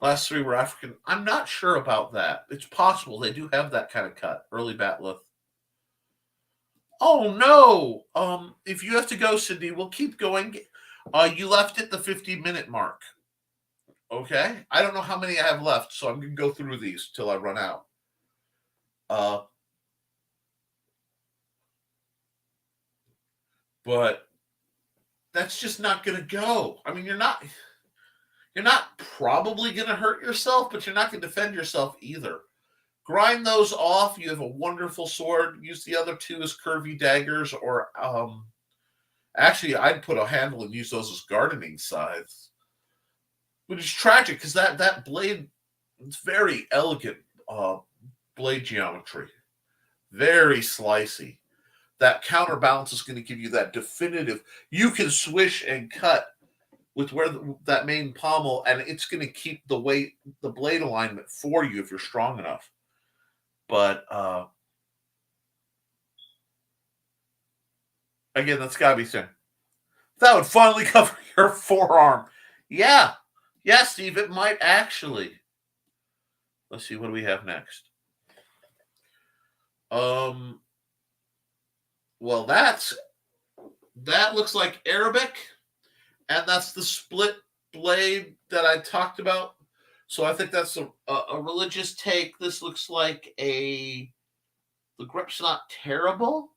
last three were African. I'm not sure about that. It's possible they do have that kind of cut, early batleth. Oh no. If you have to go, Cindy, we'll keep going. You left at the 50-minute mark. Okay. I don't know how many I have left, so I'm gonna go through these till I run out. Uh, but that's just not gonna go. I mean, you're not probably gonna hurt yourself, but you're not gonna defend yourself either. Grind those off. You have a wonderful sword. Use the other two as curvy daggers, or actually, I'd put a handle and use those as gardening scythes, which is tragic because that blade, it's very elegant blade geometry, very slicey. That counterbalance is going to give you that definitive. You can swish and cut with that main pommel, and it's going to keep the blade alignment for you if you're strong enough. But again, that's got to be thin. That would finally cover your forearm. Yeah. Yeah, Steve, it might actually. Let's see, what do we have next? Well, that looks like Arabic, and that's the split blade that I talked about. So I think that's a religious take. This looks like the grip's not terrible.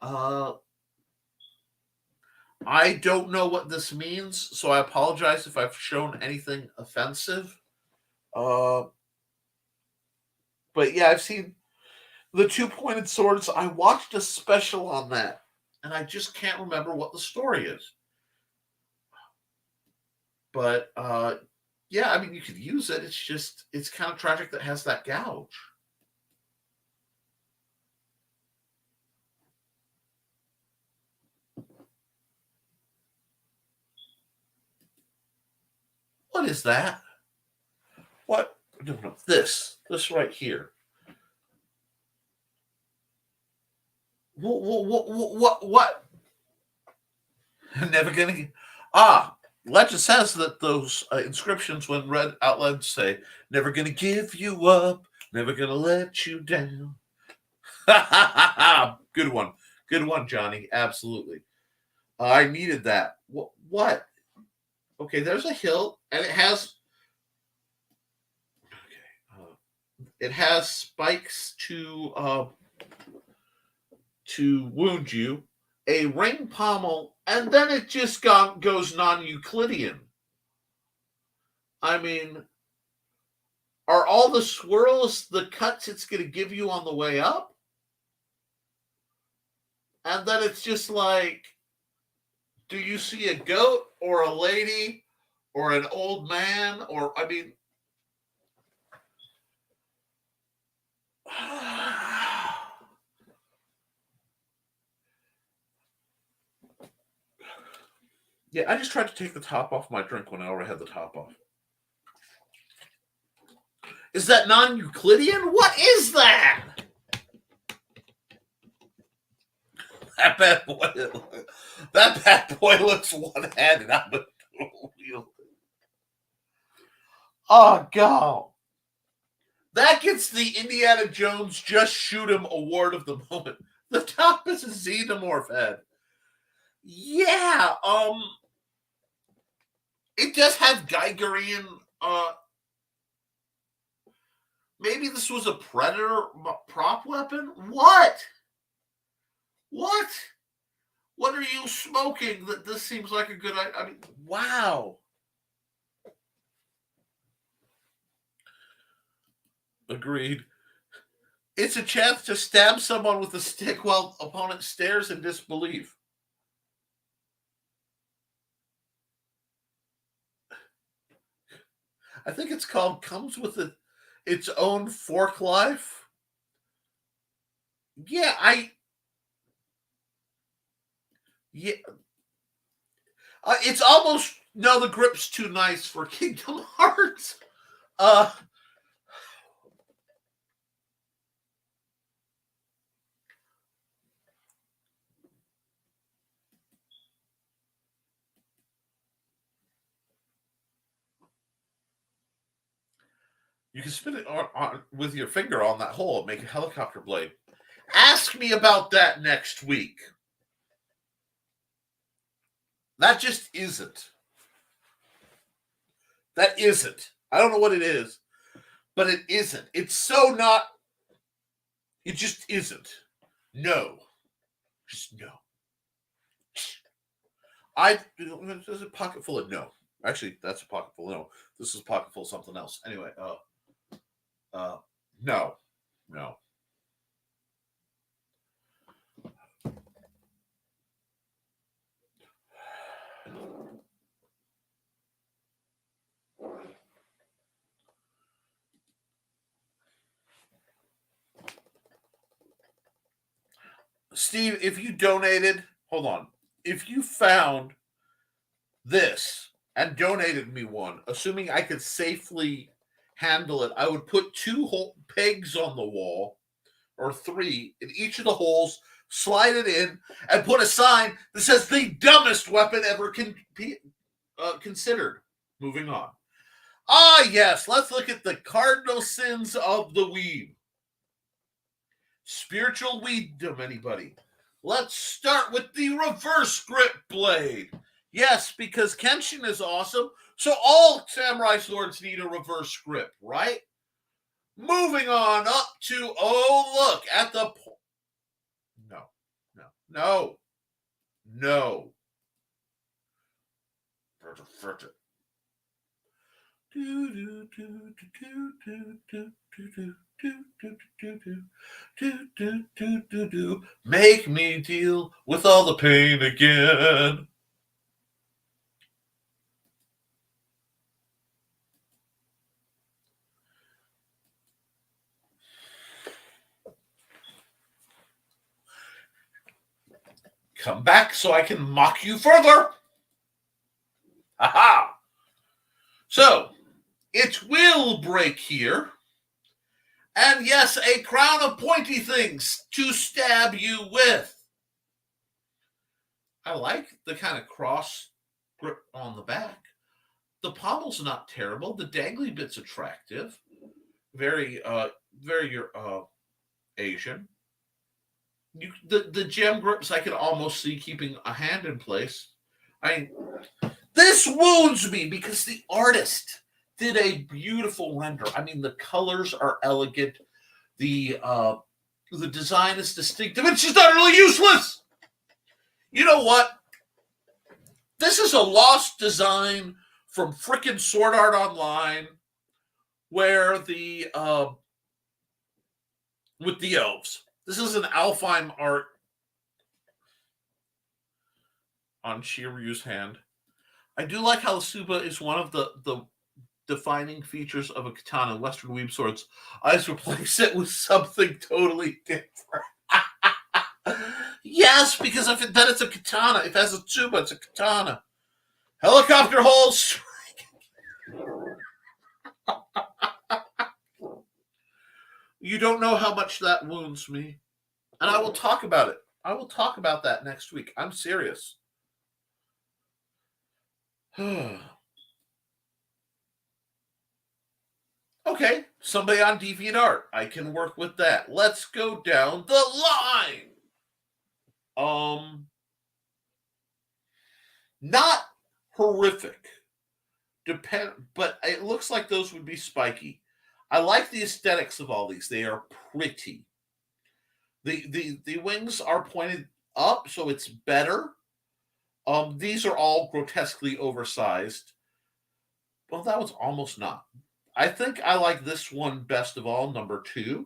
I don't know what this means, so I apologize if I've shown anything offensive. But yeah, I've seen the two-pointed swords. I watched a special on that, and I just can't remember what the story is. But yeah, I mean, you could use it. It's kind of tragic that it has that gouge. What is that? What? No, this right here. What? Never gonna. Legend says that those inscriptions, when read out loud, say, "Never gonna give you up, never gonna let you down." Good one, good one, Johnny. Absolutely, I needed that. What? Okay, there's a hilt, and it has spikes to wound you, a ring pommel, and then it just goes non-Euclidean. I mean, are all the swirls the cuts it's going to give you on the way up? And then it's just like, do you see a goat or a lady or an old man? Or, I mean, yeah, I just tried to take the top off my drink when I already had the top off. Is that non-Euclidean? What is that? That bad boy looks one-handed. Oh god, that gets the Indiana Jones "Just Shoot Him" award of the moment. The top is a xenomorph head. Yeah, it does have Geigerian. Maybe this was a Predator prop weapon. What? What are you smoking? That this seems like a good idea. I mean, wow. Agreed. It's a chance to stab someone with a stick while opponent stares in disbelief. I think it's called comes with its own fork life. Yeah, yeah. It's almost no. The grip's too nice for Kingdom Hearts. Uh, You can spin it on with your finger on that hole and make a helicopter blade. Ask me about that next week. That just isn't. That isn't. I don't know what it is, but it isn't. It's so not. It just isn't. No. Just no. There's a pocket full of no. Actually, that's a pocket full of no. This is a pocket full of something else. Anyway, no. Steve, if you donated, hold on. If you found this and donated me one, assuming I could safely handle it, I would put 2 pegs on the wall, or 3 in each of the holes, slide it in, and put a sign that says the dumbest weapon ever considered. Moving on. Ah, yes, let's look at the cardinal sins of the weeb. Spiritual weeddom, anybody? Let's start with the reverse grip blade. Yes, because Kenshin is awesome, so all samurai swords need a reverse grip, right? Moving on up to, look at the... No. Make me deal with all the pain again. Come back so I can mock you further. Aha! So, it will break here. And yes, a crown of pointy things to stab you with. I like the kind of cross grip on the back. The pommel's not terrible. The dangly bit's attractive. Very Asian. The gem grips I can almost see keeping a hand in place. This wounds me because the artist did a beautiful render. I mean, the colors are elegant. The design is distinctive. It's just utterly useless. You know what? This is a lost design from frickin' Sword Art Online, where with the elves. This is an Alfheim art on Shiryu's hand. I do like how the Suba is one of the defining features of a katana in Western weeb swords. I just replace it with something totally different. Yes, because then it's a katana. If it has a Suba, it's a katana. Helicopter holes. You don't know how much that wounds me. And I will talk about it. I will talk about that next week. I'm serious. Okay, somebody on DeviantArt. I can work with that. Let's go down the line. Not horrific. But it looks like those would be spiky. I like the aesthetics of all these. They are pretty. The wings are pointed up, so it's better. These are all grotesquely oversized. Well, that was almost not. I think I like this one best of all, number 2.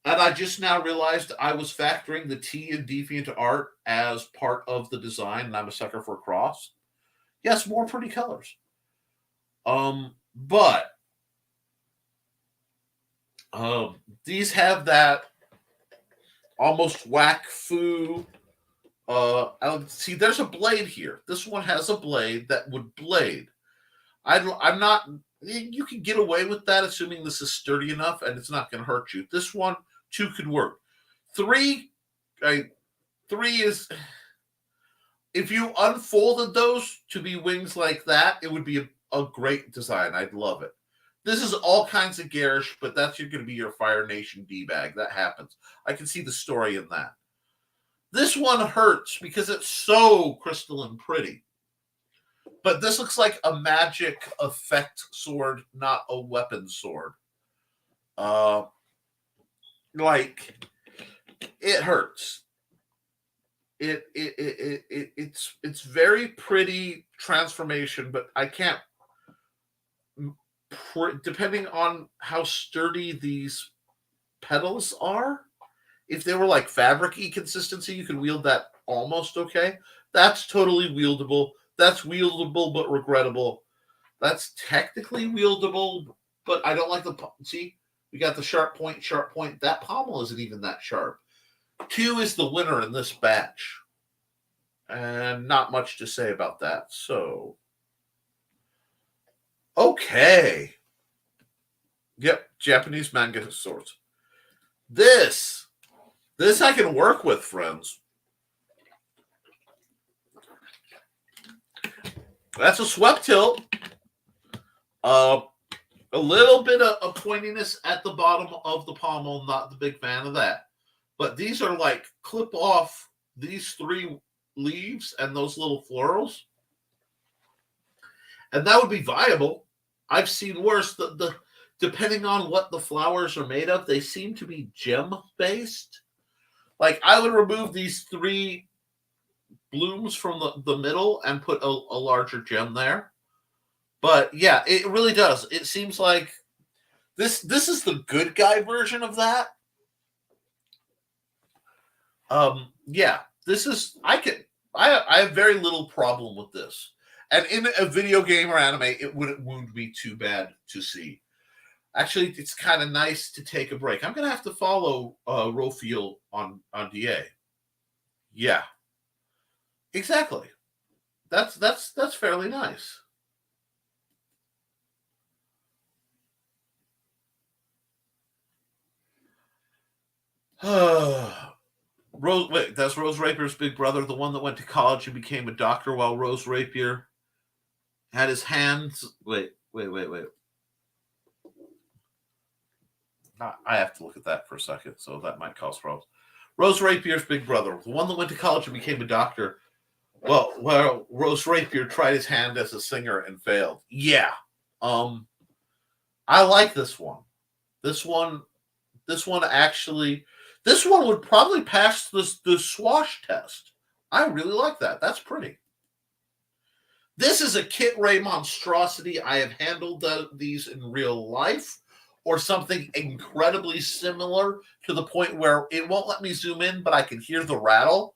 And I just now realized I was factoring the T in DeviantArt as part of the design, and I'm a sucker for a cross. Yes, more pretty colors. But these have that almost whack foo. See, there's a blade here. This one has a blade that would blade. I'm not. You can get away with that, assuming this is sturdy enough and it's not going to hurt you. This one, 2 could work. 3 is. If you unfolded those to be wings like that, it would be a great design. I'd love it. This is all kinds of garish, but that's going to be your Fire Nation D-bag. That happens. I can see the story in that. This one hurts because it's so crystalline pretty. But this looks like a magic effect sword, not a weapon sword. Like it hurts. It's very pretty transformation, but I can't. Depending on how sturdy these pedals are, if they were like fabric-y consistency, you could wield that almost okay. That's totally wieldable. That's wieldable but regrettable. That's technically wieldable, but I don't like the... See, we got the sharp point, sharp point. That pommel isn't even that sharp. 2 is the winner in this batch. And not much to say about that. So, okay. Yep, Japanese manga swords. This I can work with, friends. That's a swept hilt. A little bit of pointiness at the bottom of the pommel. Not the big fan of that. But these are like clip off these 3 leaves and those little florals. And that would be viable. I've seen worse. Depending on what the flowers are made of, they seem to be gem-based. Like, I would remove these 3 blooms from the middle and put a larger gem there. But, yeah, it really does. It seems like this is the good guy version of that. Yeah, this is... I have very little problem with this. And in a video game or anime, it wouldn't wound me too bad to see. Actually, it's kind of nice to take a break. I'm going to have to follow Rofiel on DA. Yeah. Exactly. That's fairly nice. Wait, that's Rose Rapier's big brother, the one that went to college and became a doctor while Rose Rapier had his hands... Wait. I have to look at that for a second, so that might cause problems. Rose Rapier's big brother, the one that went to college and became a doctor. Well, Rose Rapier tried his hand as a singer and failed. Yeah. I like this one. This one actually... This one would probably pass the swash test. I really like that. That's pretty. This is a Kit Ray monstrosity. I have handled these in real life, or something incredibly similar to the point where it won't let me zoom in, but I can hear the rattle.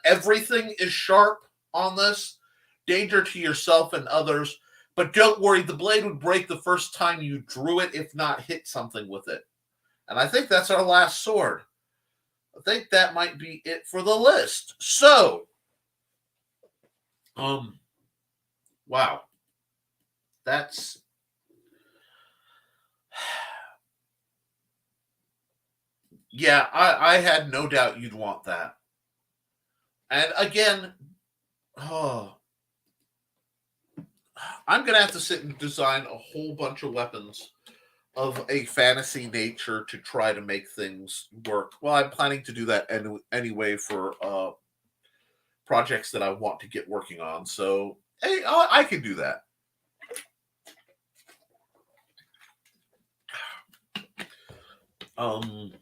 Everything is sharp on this. Danger to yourself and others. But don't worry, the blade would break the first time you drew it, if not hit something with it. And I think that's our last sword. I think that might be it for the list. So, wow. That's... Yeah, I had no doubt you'd want that. And again, I'm going to have to sit and design a whole bunch of weapons of a fantasy nature to try to make things work. Well, I'm planning to do that anyway for projects that I want to get working on. So, hey, I can do that.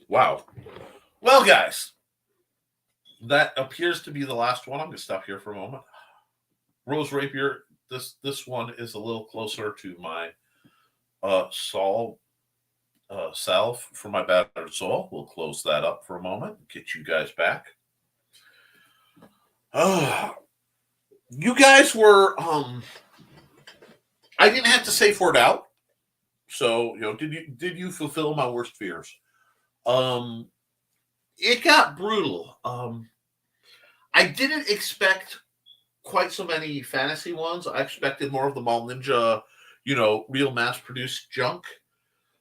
Wow. Well, guys, that appears to be the last one. I'm going to stop here for a moment. Rose Rapier, this one is a little closer to my salve for my battered soul. We'll close that up for a moment and get you guys back. You guys were I didn't have to say for it out. So, did you fulfill my worst fears? It got brutal. I didn't expect quite so many fantasy ones. I expected more of the Mall Ninja, real mass-produced junk.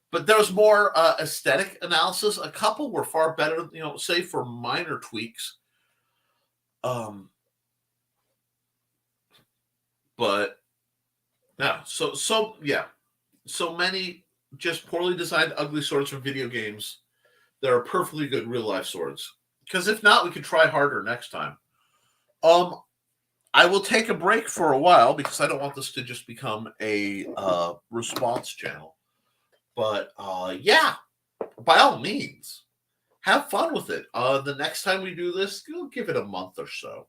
But there was more aesthetic analysis. A couple were far better, save for minor tweaks. But Yeah. So many just poorly designed, ugly swords from video games that are perfectly good real life swords. Because if not, we could try harder next time. Um, I will take a break for a while because I don't want this to just become a response channel. But yeah, by all means, have fun with it. The next time we do this, we'll give it a month or so.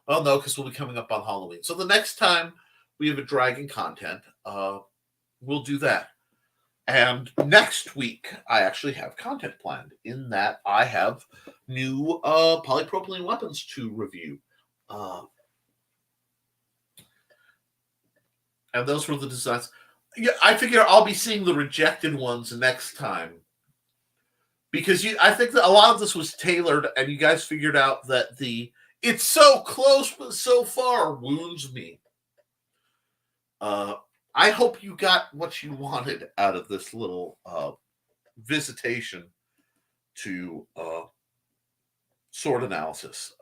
Oh no, because we'll be coming up on Halloween. So the next time we have a dragon content, we'll do that. And next week, I actually have content planned. In that, I have new polypropylene weapons to review. Uh, and those were the designs. Yeah, I figure I'll be seeing the rejected ones next time because I think that a lot of this was tailored, and you guys figured out that it's so close but so far wounds me. I hope you got what you wanted out of this little visitation to sword analysis.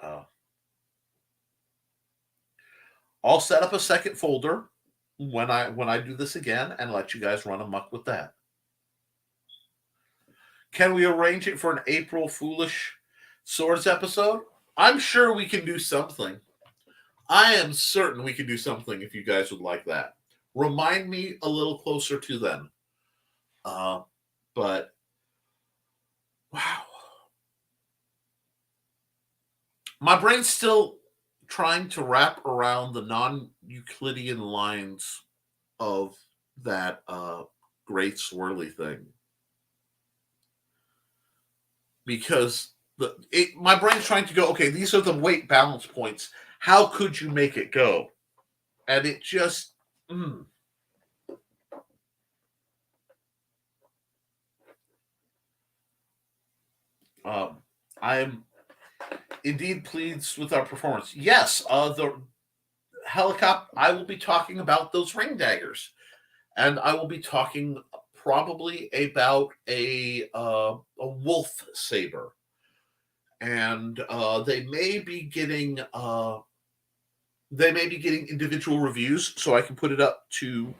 I'll set up a second folder when I do this again and let you guys run amok with that. Can we arrange it for an April Foolish Swords episode? I'm sure we can do something. I am certain we can do something if you guys would like that. Remind me a little closer to then. But wow. My brain's still trying to wrap around the non-Euclidean lines of that great swirly thing. Because my brain's trying to go, okay, these are the weight balance points. How could you make it go? And it just... I'm indeed pleased with our performance. Yes, the helicopter. I will be talking about those ring daggers, and I will be talking probably about a wolf saber, and they may be getting individual reviews, so I can put it up to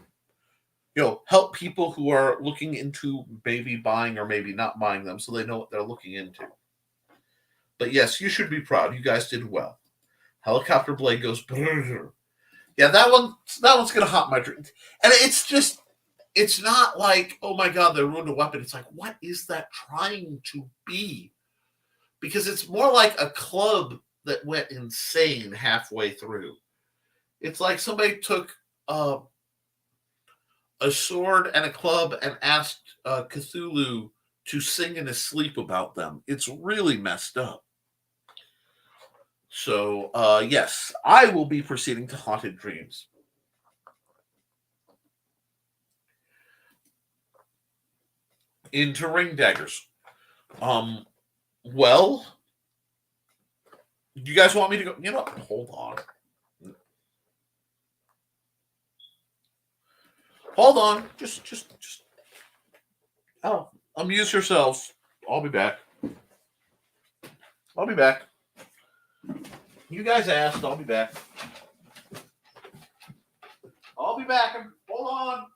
help people who are looking into maybe buying or maybe not buying them, so they know what they're looking into. But yes, you should be proud. You guys did well. Helicopter blade goes. Brrr. Yeah, that one's gonna haunt my dreams. And it's not like, oh my god, they ruined a weapon. It's like, what is that trying to be? Because it's more like a club that went insane halfway through. It's like somebody took a sword and a club and asked Cthulhu to sing in his sleep about them. It's really messed up. So, yes, I will be proceeding to Haunted Dreams. Into ring daggers. Well, do you guys want me to go? Hold on. Hold on. Just. Oh, amuse yourselves. I'll be back. You guys asked. I'll be back. Hold on.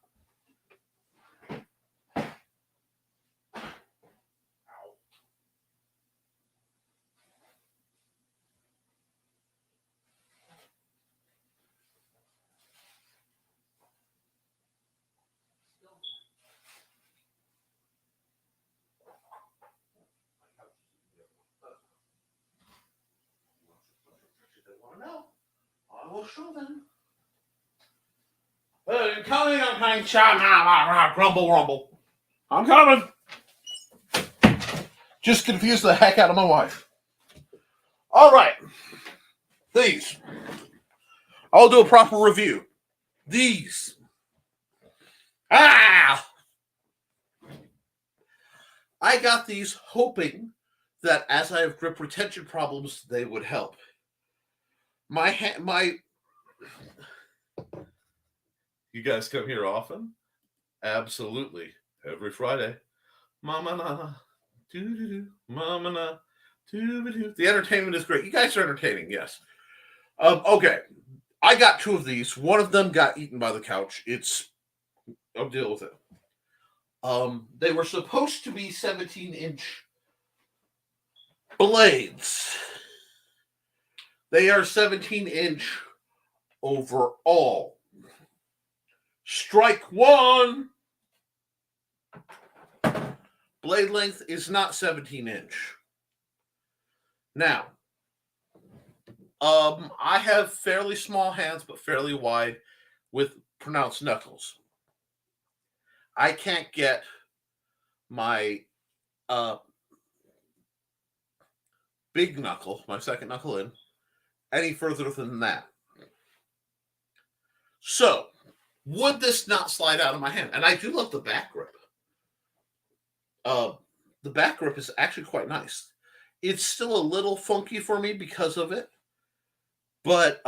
I will show them. I'm coming. Grumble, rumble. I'm coming. Just confused the heck out of my wife. All right. These. I'll do a proper review. These. I got these hoping that as I have grip retention problems, they would help. You guys come here often? Absolutely. Every Friday. Mama na, doo-doo-doo, mama na, doo-doo-doo. The entertainment is great. You guys are entertaining, yes. Okay. I got 2 of these. One of them got eaten by the couch. I'll deal with it. They were supposed to be 17-inch blades. They are 17-inch overall. Strike one. Blade length is not 17-inch. Now, I have fairly small hands, but fairly wide with pronounced knuckles. I can't get my big knuckle, my second knuckle in, any further than that. So, would this not slide out of my hand? And I do love the back grip. The back grip is actually quite nice. It's still a little funky for me because of it. But,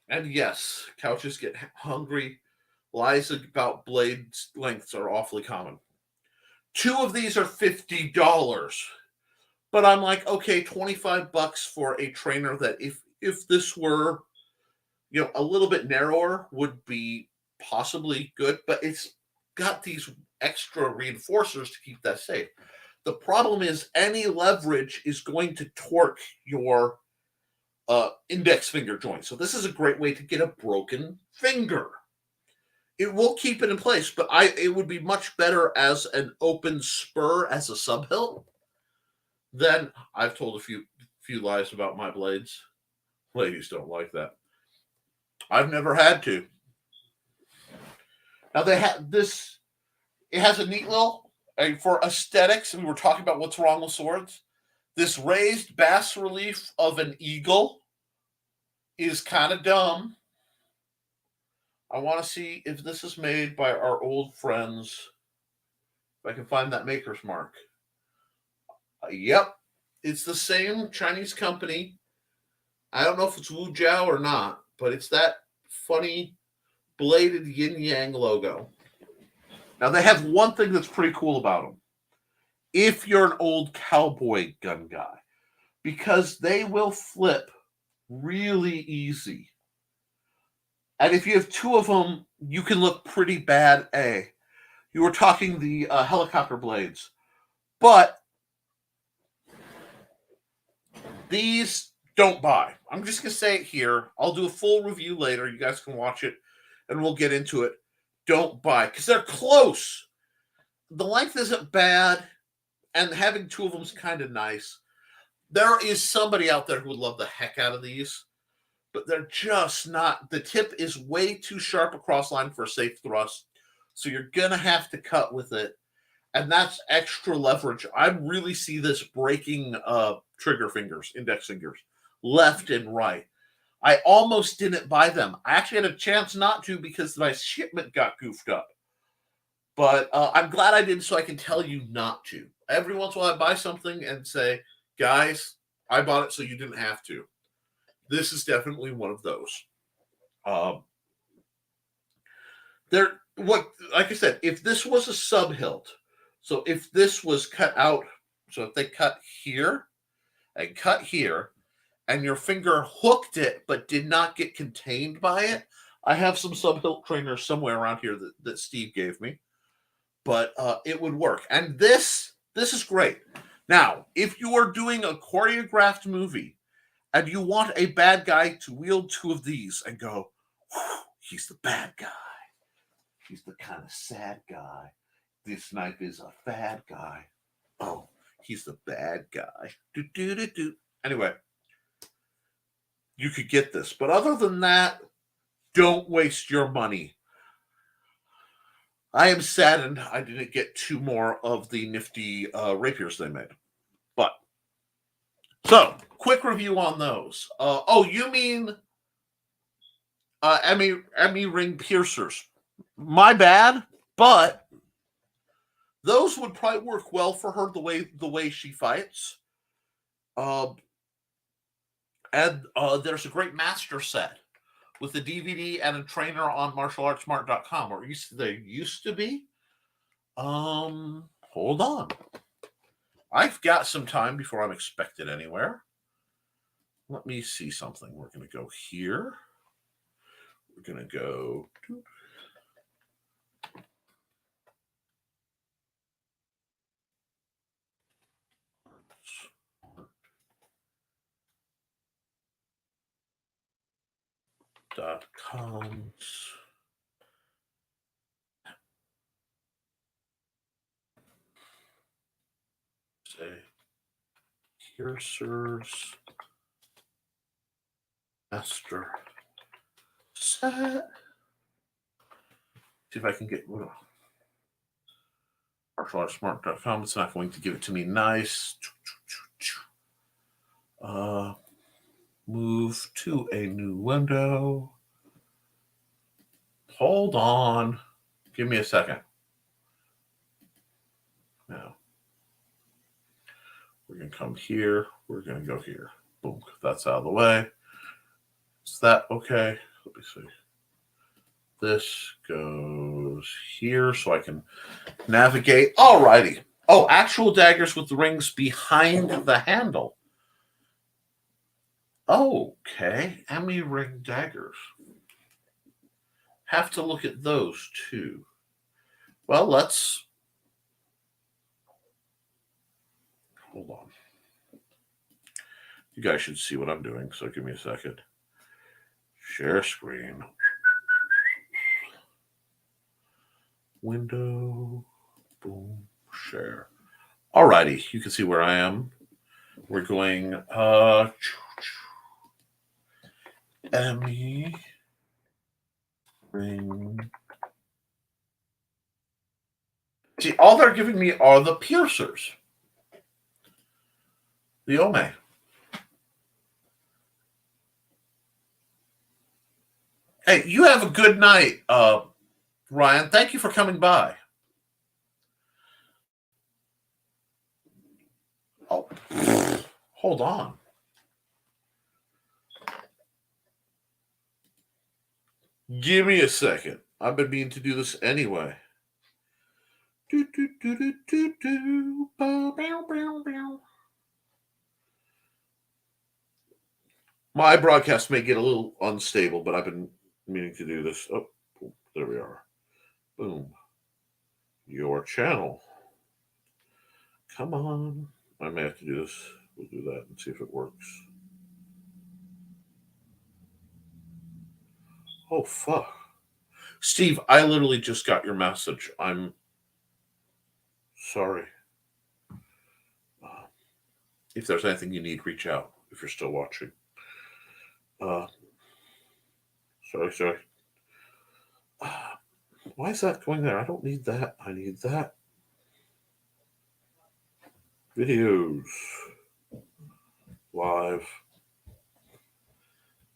and yes, couches get hungry. Lies about blade lengths are awfully common. 2 of these are $50. But I'm like, okay, $25 for a trainer that if this were, a little bit narrower would be possibly good, but it's got these extra reinforcers to keep that safe. The problem is any leverage is going to torque your index finger joint. So this is a great way to get a broken finger. It will keep it in place, but it would be much better as an open spur as a sub-hilt. Then I've told a few lies about my blades. Ladies don't like that. I've never had to. Now they have this. It has a neat little for aesthetics. We were talking about what's wrong with swords. This raised bas relief of an eagle is kind of dumb. I want to see if this is made by our old friends. If I can find that maker's mark. Yep, it's the same Chinese company. I don't know if it's Wu Jiao or not, but it's that funny bladed yin yang logo. Now they have one thing that's pretty cool about them. If you're an old cowboy gun guy, because they will flip really easy. And if you have 2 of them, you can look pretty bad. You were talking the helicopter blades. But these don't buy. I'm just going to say it here. I'll do a full review later. You guys can watch it, and we'll get into it. Don't buy, because they're close. The length isn't bad, and having 2 of them is kind of nice. There is somebody out there who would love the heck out of these, but they're just not. The tip is way too sharp across line for a safe thrust, so you're going to have to cut with it, and that's extra leverage. I really see this breaking trigger fingers, index fingers, left and right. I almost didn't buy them. I actually had a chance not to because my shipment got goofed up. But I'm glad I did, so I can tell you not to. Every once in a while I buy something and say, guys, I bought it so you didn't have to. This is definitely one of those. Like I said, if this was a sub-hilt, so if this was cut out, so if they cut here and cut here, and your finger hooked it but did not get contained by it, I have some sub-hilt trainers somewhere around here that Steve gave me, but it would work. And this is great. Now, if you are doing a choreographed movie and you want a bad guy to wield 2 of these and go, he's the bad guy. He's the kind of sad guy. This knife is a fad guy. Oh, he's the bad guy. Do. Anyway, you could get this. But other than that, don't waste your money. I am saddened I didn't get 2 more of the nifty rapiers they made. But, so, quick review on those. You mean Emmy ring piercers. My bad, but those would probably work well for her the way she fights. And there's a great master set with a DVD and a trainer on martialartsmart.com, or there used to be. Hold on. I've got some time before I'm expected anywhere. let me see something. We're going to go here. We're going to go. .coms. Say piercers master set. See if I can get martialartsmart.com. It's not going to give it to me nice. Move to a new window. Hold on. Give me a second. Now, we're going to come here. We're going to go here. Boom. That's out of the way. Is that okay? Let me see. This goes here so I can navigate. Alrighty. Oh, actual daggers with the rings behind the handle. Okay. Emmy ring daggers. Have to look at those too. Well, let's. Hold on. You guys should see what I'm doing, so give me a second. Share screen. Window. Boom. Share. Alrighty, you can see where I am. We're going Emmy ring. See, all they're giving me are the piercers. The Ome. Hey, you have a good night, Ryan. Thank you for coming by. Oh, hold on. Give me a second. I've been meaning to do this anyway. My broadcast may get a little unstable, but I've been meaning to do this. Oh, there we are. Boom. Your channel. Come on. I may have to do this. We'll do that and see if it works. Oh, fuck. Steve, I literally just got your message. I'm sorry. If there's anything you need, reach out if you're still watching. Sorry. Why is that going there? I don't need that. I need that. Videos. Live.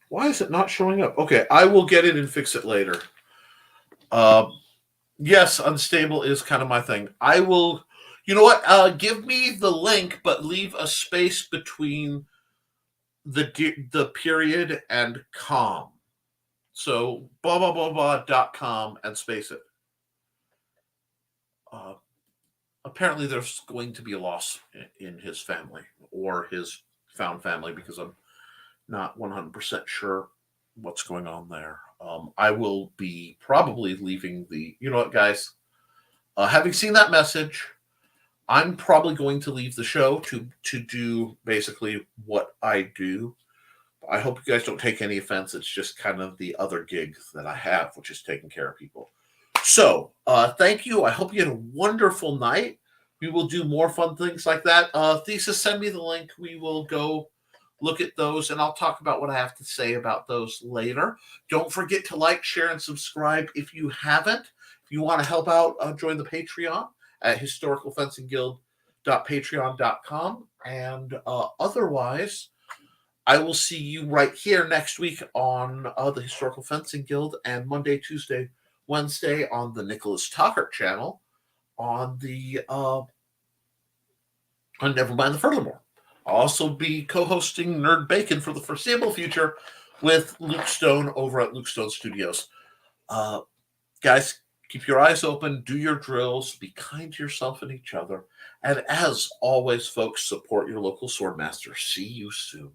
Why is it not showing up? Okay, I will get it and fix it later. Yes, unstable is kind of my thing. I will, you know what? Give me the link, but leave a space between the period and com. So blah blah blah blah.com and space it. Apparently, there's going to be a loss in his family or his found family because I'm not 100% sure what's going on there. I will be probably leaving the. You know what, guys? Having seen that message, I'm probably going to leave the show to do basically what I do. I hope you guys don't take any offense. It's just kind of the other gig that I have, which is taking care of people. So, thank you. I hope you had a wonderful night. We will do more fun things like that. Thesis, send me the link. We will go look at those, and I'll talk about what I have to say about those later. Don't forget to like, share, and subscribe if you haven't. If you want to help out, join the Patreon at historicalfencingguild.patreon.com. And otherwise, I will see you right here next week on the Historical Fencing Guild, and Monday, Tuesday, Wednesday on the Nicholas Tucker channel on the on Nevermind the Furthermore. I'll also be co-hosting Nerd Bacon for the foreseeable future with Luke Stone over at Luke Stone Studios. Guys, keep your eyes open, do your drills, be kind to yourself and each other. And as always, folks, support your local swordmaster. See you soon.